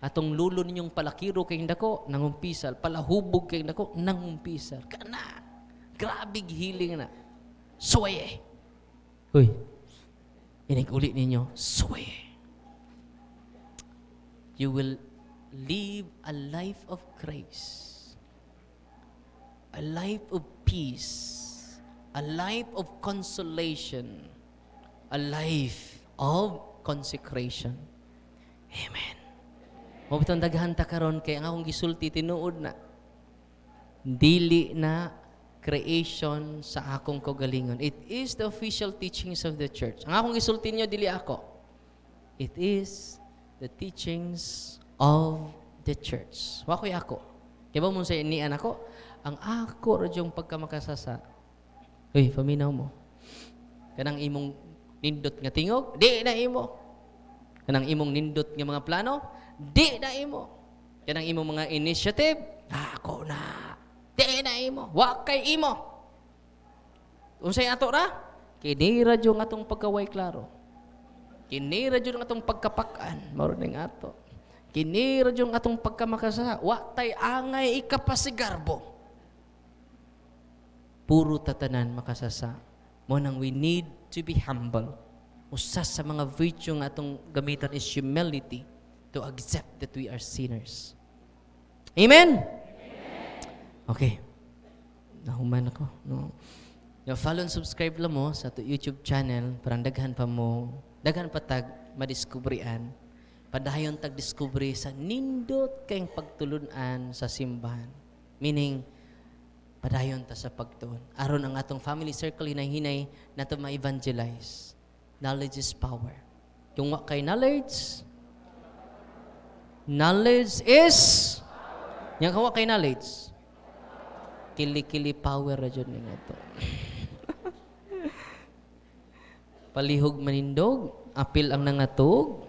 Atong lulo ninyong palakiro kay dako, nangumpisal, palahubog kay dako, nangumpisal. Kana, grabe healing na. Suwaye. Uy, inig-ulit ninyo, suwaye. You will live a life of grace, a life of peace, a life of consolation, a life of consecration. Amen. Mabutang daghan ta karon kay ang akong gisulti tinuod na. Dili na creation sa akong kaugalingon. It is the official teachings of the church. Ang akong gisulti niyo dili ako. It is the teachings of the church. Wa ko'y ako. Kaya ba mo sa inian ako? Ang ako radyong pagkamakasasa. Uy, paminaw mo. Kanang imong nindot nga tingog, di na imo. Kanang imong nindot nga mga plano, di na imo. Kanang imong mga initiative, ako na. Di na imo. Wa kay imo. Unsay ato ra? Kini radyo nga atong pagkaway klaro. Kini radyo nga atong pagkapakan. Maro ning ato. Kini radyo nga atong pagkamakasa. Wa tay angay ikapasigarbo. Puro tatanan makasasa. Mo nang we need to be humble. Usa sa mga virtue nga atong gamiton is humility to accept that we are sinners. Amen? Okay. Nahuman ako. No. Yung follow and subscribe lang mo sa YouTube channel. Parang daghan pa mo. Daghan pa tag madiskubrian. Padayon tag diskubri sa nindot kayong pagtulunan sa simbahan. Meaning, padayon ta sa pagtuon. Aron ang atong family circle hinay-hinay na ito ma-evangelize. Knowledge is power. Kung wa kay knowledge is yang kawa kay knowledge. Kili-kili power ra jud ning ato. Palihog manindog, apil ang nangatog.